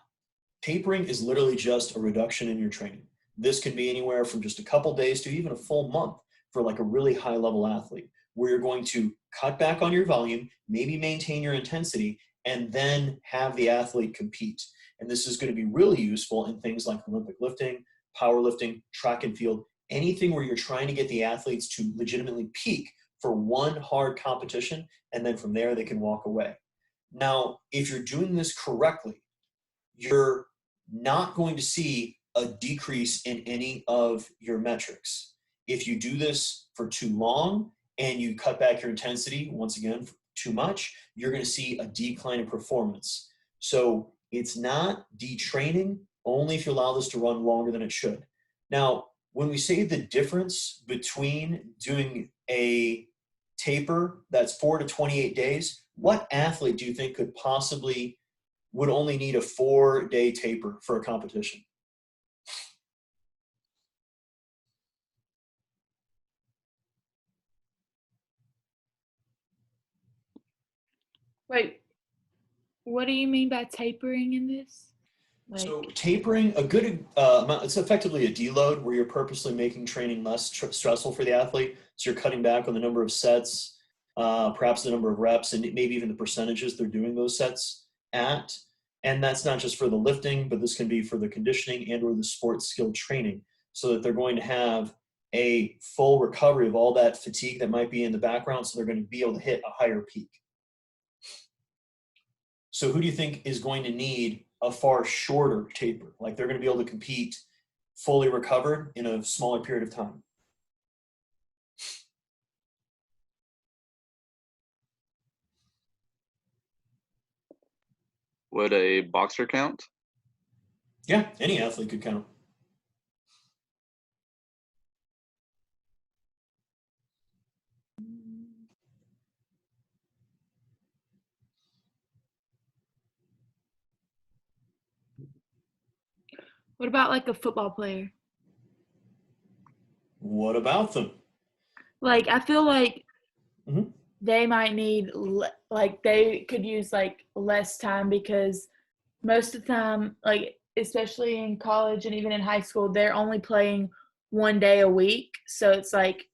tapering is literally just a reduction in your training. This can be anywhere from just a couple days to even a full month for like a really high level athlete, where you're going to cut back on your volume, maybe maintain your intensity, and then have the athlete compete. And this is going to be really useful in things like Olympic lifting, powerlifting, track and field, anything where you're trying to get the athletes to legitimately peak for one hard competition, and then from there they can walk away. Now, if you're doing this correctly, you're not going to see a decrease in any of your metrics. If you do this for too long and you cut back your intensity, once again, too much, you're going to see a decline in performance. So it's not detraining only if you allow this to run longer than it should. Now, when we say the difference between doing a taper that's 4 to 28 days, what athlete do you think could possibly would only need a 4-day taper for a competition? Wait, what do you mean by tapering in this? Like, So tapering, a good amount, it's effectively a deload where you're purposely making training less stressful for the athlete. So you're cutting back on the number of sets, perhaps the number of reps, and maybe even the percentages they're doing those sets at. And that's not just for the lifting, but this can be for the conditioning and or the sports skill training, so that they're going to have a full recovery of all that fatigue that might be in the background, so they're going to be able to hit a higher peak. So who do you think is going to need a far shorter taper? Like they're going to be able to compete fully recovered in a smaller period of time? Would a boxer count? Yeah, any athlete could count. what about like a football player? What about them? Like, I feel like Mhm. they might need, like, they could use like less time, because most of the time, like, especially in college and even in high school, they're only playing 1 day a week. So it's like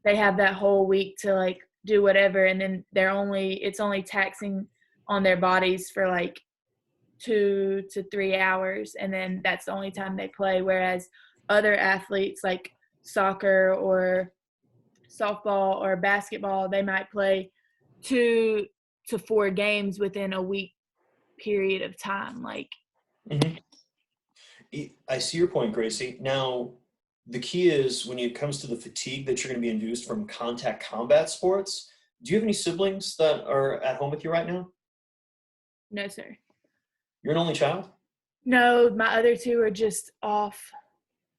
they have that whole week to like do whatever, and then it's only taxing on their bodies for like 2 to 3 hours, and then that's the only time they play. Whereas other athletes like soccer or softball or basketball, they might play 2 to 4 games within a week period of time. Like, Mhm. I see your point, Gracie. Now, the key is when it comes to the fatigue that you're going to be induced from contact combat sports, do you have any siblings that are at home with you right now? no, sir. You're an only child? No, my other 2 are just off,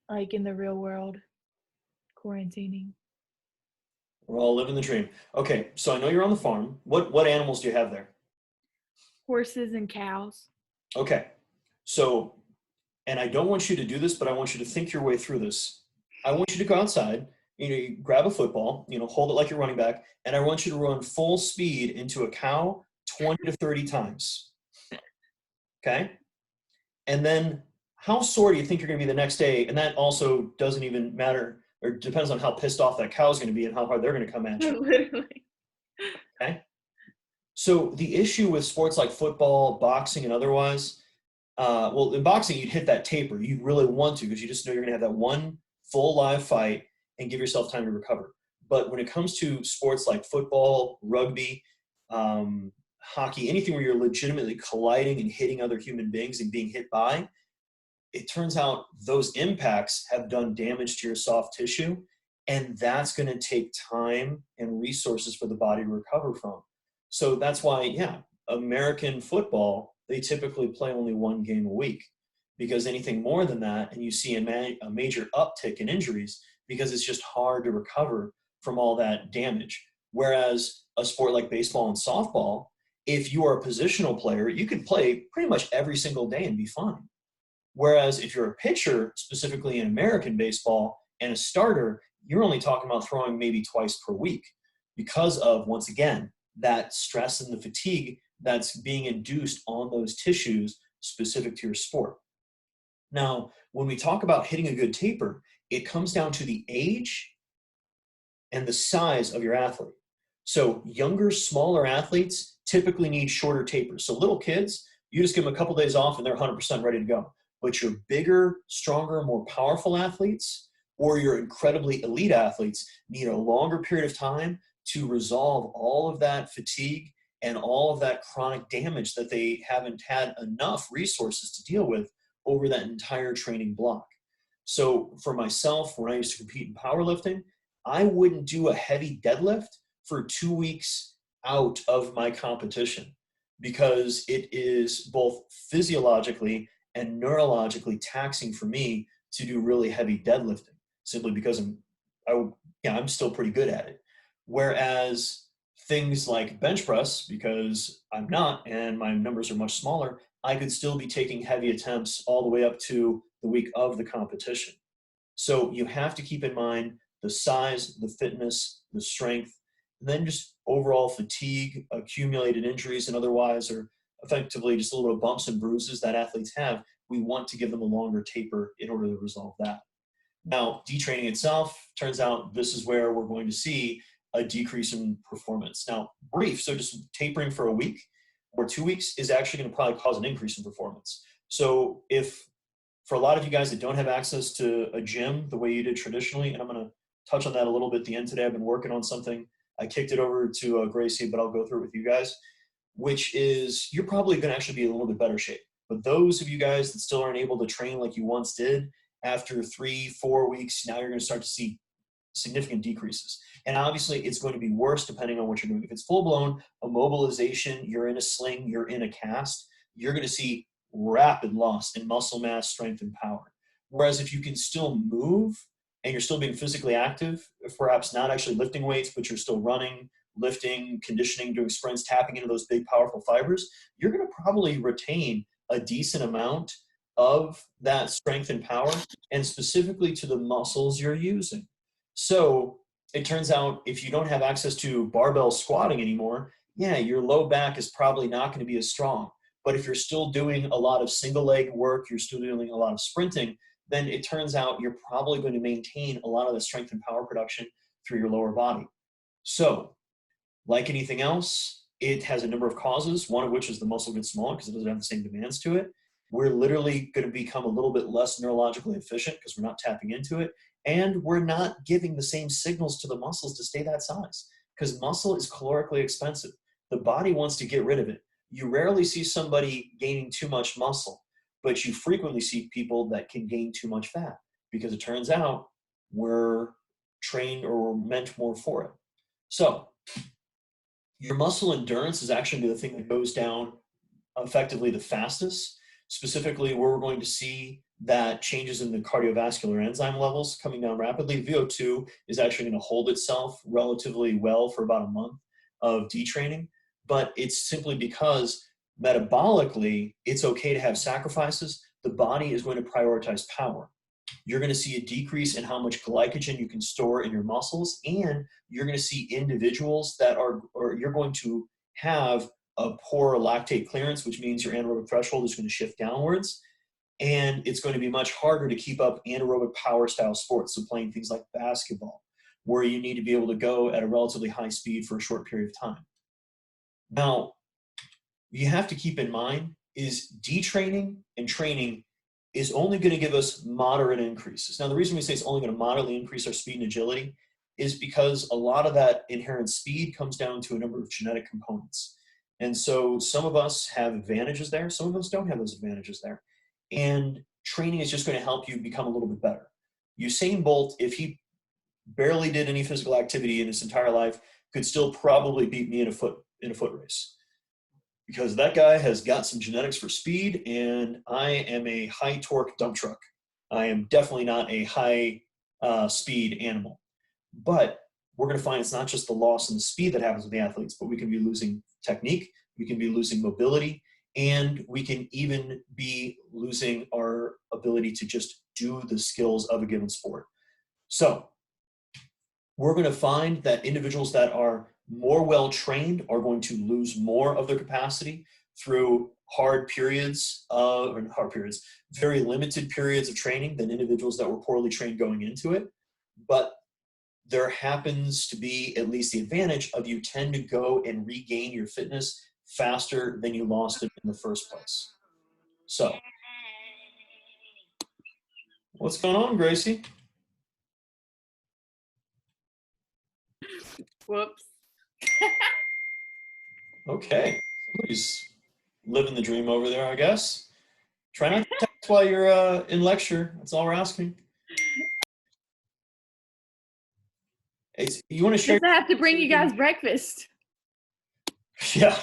like in the real world, quarantining. We're all living the dream. Okay, so I know you're on the farm. What animals do you have there? Horses and cows. Okay, so, and I don't want you to do this, but I want you to think your way through this. I want you to go outside, you grab a football, hold it like you're running back, and I want you to run full speed into a cow 20 to 30 times. Okay? And then how sore do you think you're going to be the next day? And that also doesn't even matter, or depends on how pissed off that cow is going to be and how hard they're going to come at you. Literally. Okay? So the issue with sports like football, boxing, and otherwise, well, in boxing, you'd hit that taper. You'd really want to, because you just know you're going to have that one full live fight and give yourself time to recover. But when it comes to sports like football, rugby, hockey, anything where you're legitimately colliding and hitting other human beings and being hit by, it turns out those impacts have done damage to your soft tissue, and that's going to take time and resources for the body to recover from. So that's why, yeah, American football, they typically play only 1 game a week, because anything more than that, and you see a major uptick in injuries, because it's just hard to recover from all that damage. Whereas a sport like baseball and softball, if you are a positional player, you could play pretty much every single day and be fine. Whereas if you're a pitcher, specifically in American baseball, and a starter, you're only talking about throwing maybe twice per week because of, once again, that stress and the fatigue that's being induced on those tissues specific to your sport. Now, when we talk about hitting a good taper, it comes down to the age and the size of your athlete. So younger, smaller athletes typically need shorter tapers. So little kids, you just give them a couple days off and they're 100% ready to go. But your bigger, stronger, more powerful athletes, or your incredibly elite athletes, need a longer period of time to resolve all of that fatigue and all of that chronic damage that they haven't had enough resources to deal with over that entire training block. So for myself, when I used to compete in powerlifting, I wouldn't do a heavy deadlift for 2 weeks out of my competition because it is both physiologically and neurologically taxing for me to do really heavy deadlifting, simply because I'm still pretty good at it. Whereas things like bench press, because I'm not and my numbers are much smaller, I could still be taking heavy attempts all the way up to the week of the competition. So you have to keep in mind the size, the fitness, the strength, and then just overall fatigue, accumulated injuries, and otherwise, or effectively just a little bumps and bruises that athletes have. We want to give them a longer taper in order to resolve that. Now, detraining itself, turns out this is where we're going to see a decrease in performance. Now, brief, so just tapering for a week or 2 weeks is actually going to probably cause an increase in performance. So if, for a lot of you guys that don't have access to a gym the way you did traditionally, and I'm going to touch on that a little bit at the end today, I've been working on something. I kicked it over to Gracie, but I'll go through it with you guys, which is you're probably going to actually be in a little bit better shape. But those of you guys that still aren't able to train like you once did, after 3-4 weeks, now you're going to start to see significant decreases. And obviously it's going to be worse depending on what you're doing. If it's full-blown immobilization, you're in a sling, you're in a cast, you're going to see rapid loss in muscle mass, strength, and power. Whereas if you can still move and you're still being physically active, perhaps not actually lifting weights, but you're still running, lifting, conditioning, doing sprints, tapping into those big, powerful fibers, you're going to probably retain a decent amount of that strength and power, and specifically to the muscles you're using. So it turns out if you don't have access to barbell squatting anymore, yeah, your low back is probably not going to be as strong. But if you're still doing a lot of single leg work, you're still doing a lot of sprinting, then it turns out you're probably going to maintain a lot of the strength and power production through your lower body. So like anything else, it has a number of causes, one of which is the muscle gets smaller because it doesn't have the same demands to it. We're literally going to become a little bit less neurologically efficient because we're not tapping into it. And we're not giving the same signals to the muscles to stay that size because muscle is calorically expensive. The body wants to get rid of it. You rarely see somebody gaining too much muscle, but you frequently see people that can gain too much fat because it turns out we're trained or we're meant more for it. So your muscle endurance is actually the thing that goes down effectively the fastest, specifically where we're going to see that changes in the cardiovascular enzyme levels coming down rapidly. VO2 is actually going to hold itself relatively well for about a month of detraining, but it's simply because metabolically, it's okay to have sacrifices. The body is going to prioritize power. You're going to see a decrease in how much glycogen you can store in your muscles, and you're going to see individuals that are, or you're going to have a poor lactate clearance, which means your anaerobic threshold is going to shift downwards. And it's going to be much harder to keep up anaerobic power style sports. So playing things like basketball, where you need to be able to go at a relatively high speed for a short period of time. Now, you have to keep in mind is detraining and training is only going to give us moderate increases. Now, the reason we say it's only going to moderately increase our speed and agility is because a lot of that inherent speed comes down to a number of genetic components. And so some of us have advantages there. Some of us don't have those advantages there. And training is just going to help you become a little bit better. Usain Bolt, if he barely did any physical activity in his entire life, could still probably beat me in a foot race. Because that guy has got some genetics for speed, and I am a high torque dump truck. I am definitely not a high speed animal. But we're going to find it's not just the loss in the speed that happens with the athletes, but we can be losing technique, we can be losing mobility, and we can even be losing our ability to just do the skills of a given sport. So we're going to find that individuals that are more well-trained are going to lose more of their capacity through very limited periods of training than individuals that were poorly trained going into it. But there happens to be at least the advantage of you tend to go and regain your fitness faster than you lost it in the first place. So, what's going on, Gracie? Whoops. Okay, somebody's living the dream over there, I guess. Try not to text while you're in lecture. That's all we're asking. You want to share? Guess I have to bring you guys breakfast. Yeah.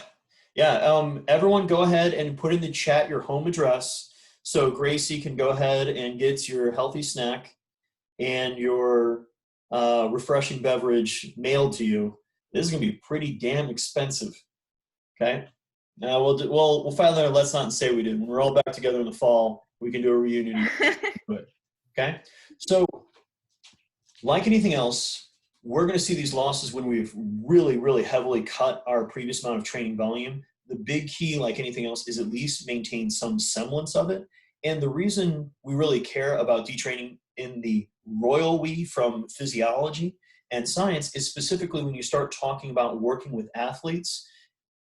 Everyone go ahead and put in the chat your home address so Gracie can go ahead and get your healthy snack and your refreshing beverage mailed to you. This is going to be pretty damn expensive. Okay. Now we'll file there. Let's not say we did. When we're all back together in the fall, we can do a reunion. Okay. So, like anything else, we're going to see these losses when we've really, really heavily cut our previous amount of training volume. The big key, like anything else, is at least maintain some semblance of it. And the reason we really care about detraining in the royal we from physiology and science is specifically when you start talking about working with athletes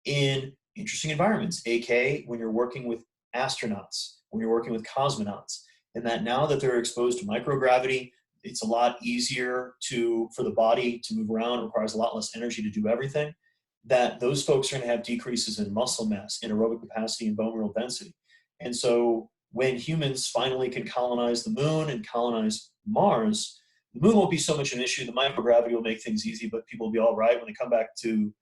in interesting environments, aka when you're working with astronauts, when you're working with cosmonauts, and that now that they're exposed to microgravity, it's a lot easier for the body to move around. It requires a lot less energy to do everything, that those folks are going to have decreases in muscle mass, in aerobic capacity, and bone mineral density. And so when humans finally can colonize the moon and colonize Mars, the moon won't be so much an issue. The microgravity will make things easy, but people will be all right. When they come back to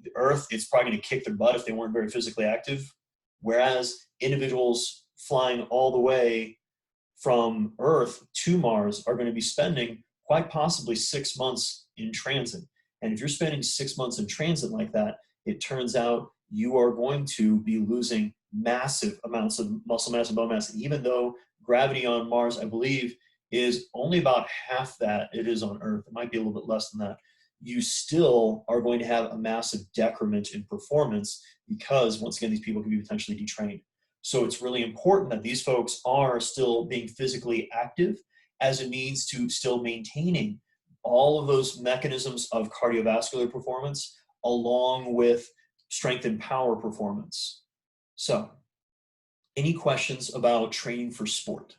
the Earth, it's probably going to kick their butt if they weren't very physically active. Whereas individuals flying all the way from Earth to Mars are going to be spending quite possibly 6 months in transit. And if you're spending 6 months in transit like that, it turns out you are going to be losing massive amounts of muscle mass and bone mass. And even though gravity on Mars, I believe, is only about half that it is on Earth, it might be a little bit less than that, you still are going to have a massive decrement in performance because, once again, these people can be potentially detrained. So it's really important that these folks are still being physically active as a means to still maintaining all of those mechanisms of cardiovascular performance along with strength and power performance. So, any questions about training for sport?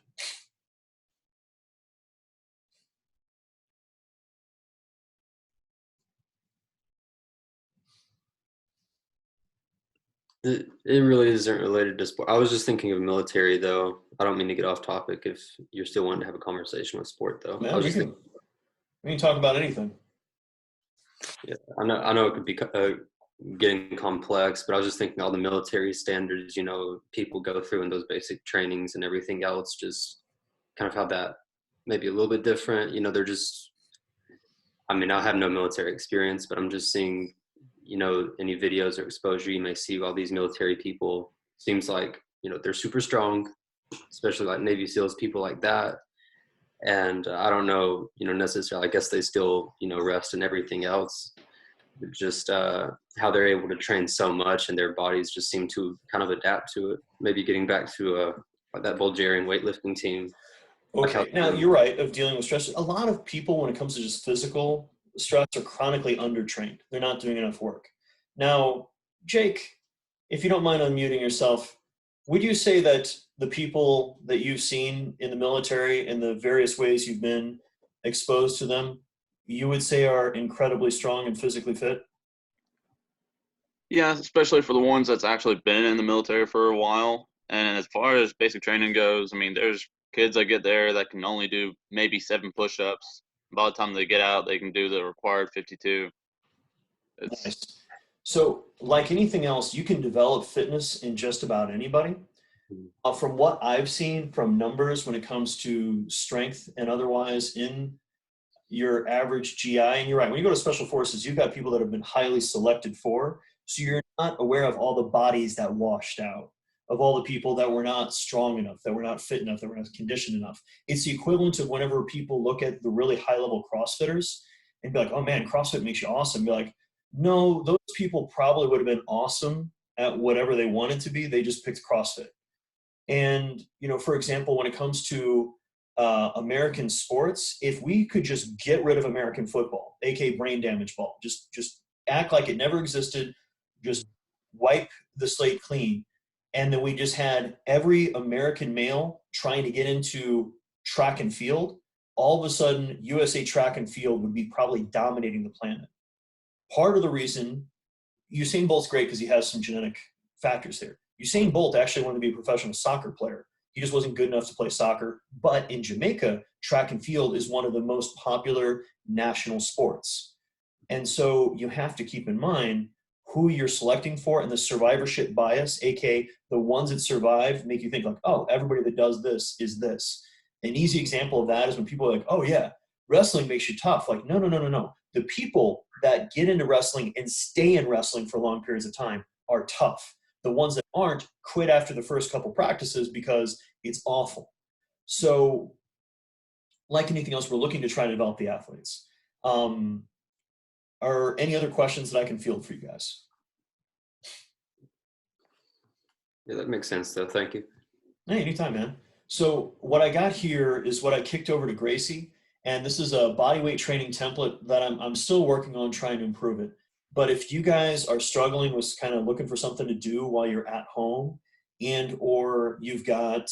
It really isn't related to sport. I was just thinking of military, though. I don't mean to get off topic if you're still wanting to have a conversation with sport, though. Man, we can talk about anything. Yeah, I know it could be getting complex, but I was just thinking all the military standards, people go through in those basic trainings and everything else, just kind of how that may be a little bit different. They're just, I have no military experience, but I'm just seeing, any videos or exposure you may see all these military people, seems like, they're super strong, especially like Navy SEALs, people like that. And I don't know, necessarily, I guess they still, rest and everything else. Just how they're able to train so much and their bodies just seem to kind of adapt to it. Maybe getting back to that Bulgarian weightlifting team. Okay, now you're right of dealing with stress. A lot of people, when it comes to just physical stress, are chronically undertrained. They're not doing enough work. Now, Jake, if you don't mind unmuting yourself, would you say that the people that you've seen in the military and the various ways you've been exposed to them, you would say are incredibly strong and physically fit? Yeah, especially for the ones that's actually been in the military for a while. And as far as basic training goes, there's kids that get there that can only do maybe 7 push-ups. By the time they get out, they can do the required 52. Nice. So, like anything else, you can develop fitness in just about anybody. From what I've seen from numbers when it comes to strength and otherwise in your average GI, and you're right, when you go to special forces, you've got people that have been highly selected for So you're not aware of all the bodies that washed out, of all the people that were not strong enough, that were not fit enough, that were not conditioned enough. It's the equivalent of whenever people look at the really high level CrossFitters and be like, oh man, CrossFit makes you awesome. Be like, no, those people probably would have been awesome at whatever they wanted to be. They just picked CrossFit. And, you know, for example, when it comes to American sports, if we could just get rid of American football, aka brain damage ball, just act like it never existed, just wipe the slate clean, and then we just had every American male trying to get into track and field, all of a sudden USA track and field would be probably dominating the planet. Part of the reason Usain Bolt's great because he has some genetic factors there. Usain Bolt actually wanted to be a professional soccer player. He just wasn't good enough to play soccer. But in Jamaica, track and field is one of the most popular national sports. And so you have to keep in mind who you're selecting for, and the survivorship bias, aka the ones that survive, make you think like, oh, everybody that does this is this. An easy example of that is when people are like, oh yeah, wrestling makes you tough. Like, no. The people that get into wrestling and stay in wrestling for long periods of time are tough. The ones that aren't quit after the first couple practices because it's awful. So like anything else, we're looking to try to develop the athletes. Are any other questions that I can field for you guys? Yeah, that makes sense though. Thank you. Hey, anytime, man. So what I got here is what I kicked over to Gracie, and this is a bodyweight training template that I'm still working on trying to improve it. But if you guys are struggling with kind of looking for something to do while you're at home, and or you've got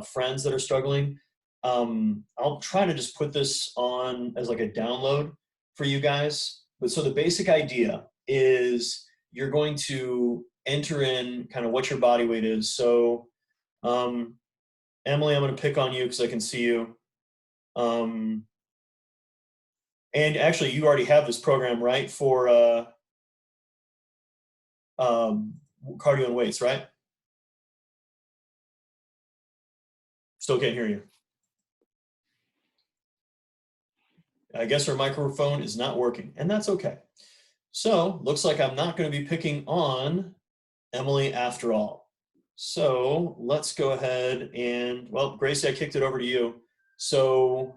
friends that are struggling, I'll try to just put this on as like a download for you guys. But so the basic idea is you're going to enter in kind of what your body weight is. So Emily, I'm going to pick on you because I can see you. And actually, you already have this program, right, for cardio and weights, right? Still can't hear you. I guess our microphone is not working, and that's okay. So looks like I'm not going to be picking on Emily after all. So let's go ahead and, well, Gracie, I kicked it over to you. So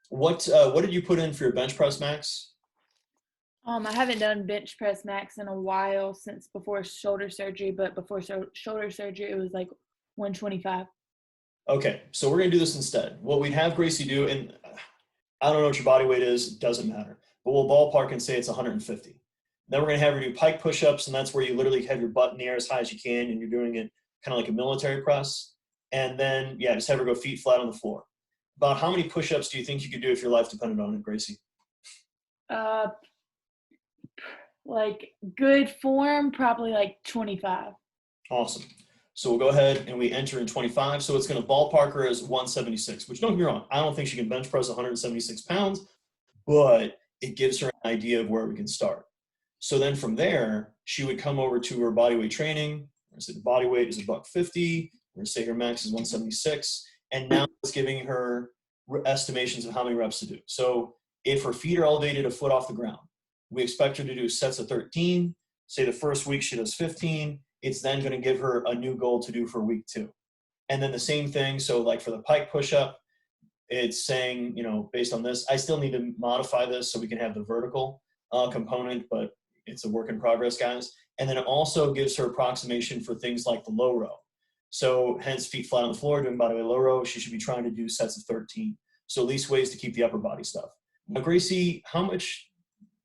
what did you put in for your bench press max? I haven't done bench press max in a while since before shoulder surgery, but before shoulder surgery, it was like 125. Okay, so we're going to do this instead. What we'd have Gracie do, and I don't know what your body weight is, it doesn't matter, but we'll ballpark and say it's 150. Then we're going to have her do pike push-ups, and that's where you literally have your butt in the air as high as you can, and you're doing it kind of like a military press. And then, yeah, just have her go feet flat on the floor. About how many push-ups do you think you could do if your life depended on it, Gracie? Like good form, probably like 25. Awesome. So we'll go ahead and we enter in 25. So it's going to ballpark her as 176, which don't get me wrong, I don't think she can bench press 176 pounds, but it gives her an idea of where we can start. So then from there, she would come over to her body weight training. I said the body weight is $150. We're going to say her max is 176. And now it's giving her estimations of how many reps to do. So if her feet are elevated a foot off the ground, we expect her to do sets of 13. Say the first week she does 15. It's then going to give her a new goal to do for week 2. And then the same thing. So like for the pike push-up, it's saying, you know, based on this, I still need to modify this so we can have the vertical component, but it's a work in progress, guys. And then it also gives her approximation for things like the low row. So hence feet flat on the floor, doing body weight low row, she should be trying to do sets of 13. So at least ways to keep the upper body stuff. Now, Gracie, how much,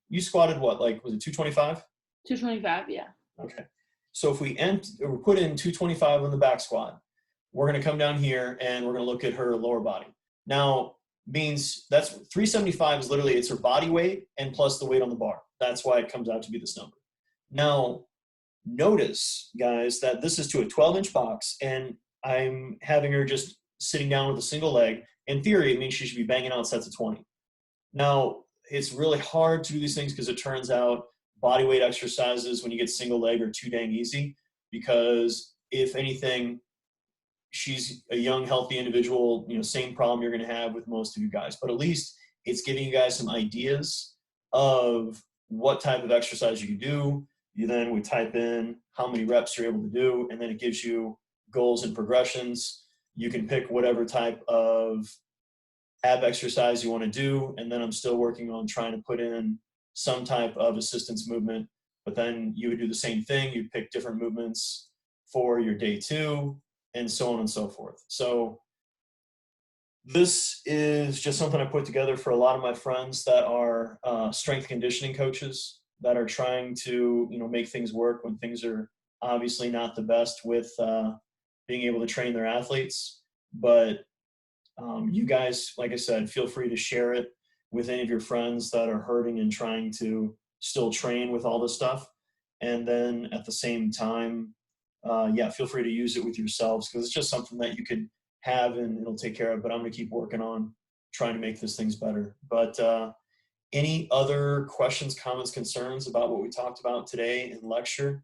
you squatted what, like, was it 225? 225, yeah. Okay. So if we put in 225 on the back squat, we're going to come down here and we're going to look at her lower body. Now, means that's 375 is literally, it's her body weight and plus the weight on the bar. That's why it comes out to be this number. Now, notice, guys, that this is to a 12-inch box, and I'm having her just sitting down with a single leg. In theory, it means she should be banging out sets of 20. Now, it's really hard to do these things because it turns out body weight exercises when you get single leg are too dang easy, because if anything, she's a young, healthy individual, you know, same problem you're going to have with most of you guys. But at least it's giving you guys some ideas of what type of exercise you can do. You then would type in how many reps you're able to do, and then it gives you goals and progressions. You can pick whatever type of ab exercise you want to do, and then I'm still working on trying to put in some type of assistance movement, but then you would do the same thing. You'd pick different movements for your day 2, and so on and so forth. So this is just something I put together for a lot of my friends that are strength conditioning coaches that are trying to, make things work when things are obviously not the best with being able to train their athletes. But you guys, like I said, feel free to share it with any of your friends that are hurting and trying to still train with all this stuff. And then at the same time, feel free to use it with yourselves, because it's just something that you could have and it'll take care of. But I'm going to keep working on trying to make these things better. But any other questions, comments, concerns about what we talked about today in lecture?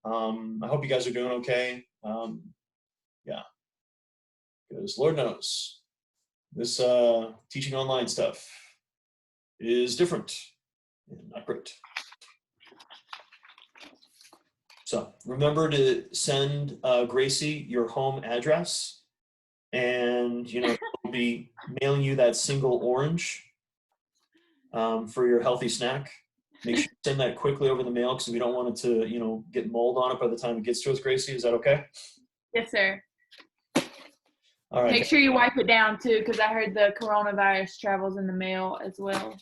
I hope you guys are doing okay. Because Lord knows this teaching online stuff is different and not great. So remember to send Gracie your home address, and we'll be mailing you that single orange for your healthy snack. Make sure you send that quickly over the mail, because we don't want it to get mold on it by the time it gets to us, Gracie. Is that okay? Yes, sir. All right. Make sure you wipe it down too, because I heard the coronavirus travels in the mail as well.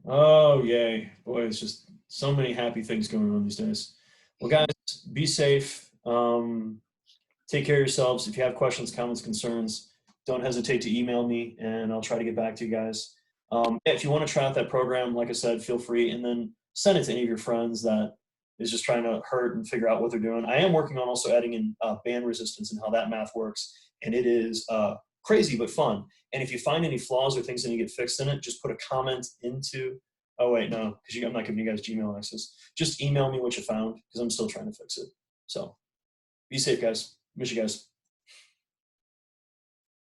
Oh, yay. Boy, it's just so many happy things going on these days. Well, guys, be safe. Take care of yourselves. If you have questions, comments, concerns, don't hesitate to email me, and I'll try to get back to you guys. If you want to try out that program, like I said, feel free, and then send it to any of your friends that is just trying to hurt and figure out what they're doing. I am working on also adding in band resistance and how that math works, and it is crazy but fun. And if you find any flaws or things that need to get fixed in it, just put a comment into, oh wait, no, because I'm not giving you guys Gmail access. Just email me what you found, because I'm still trying to fix it. So be safe, guys. Miss you guys.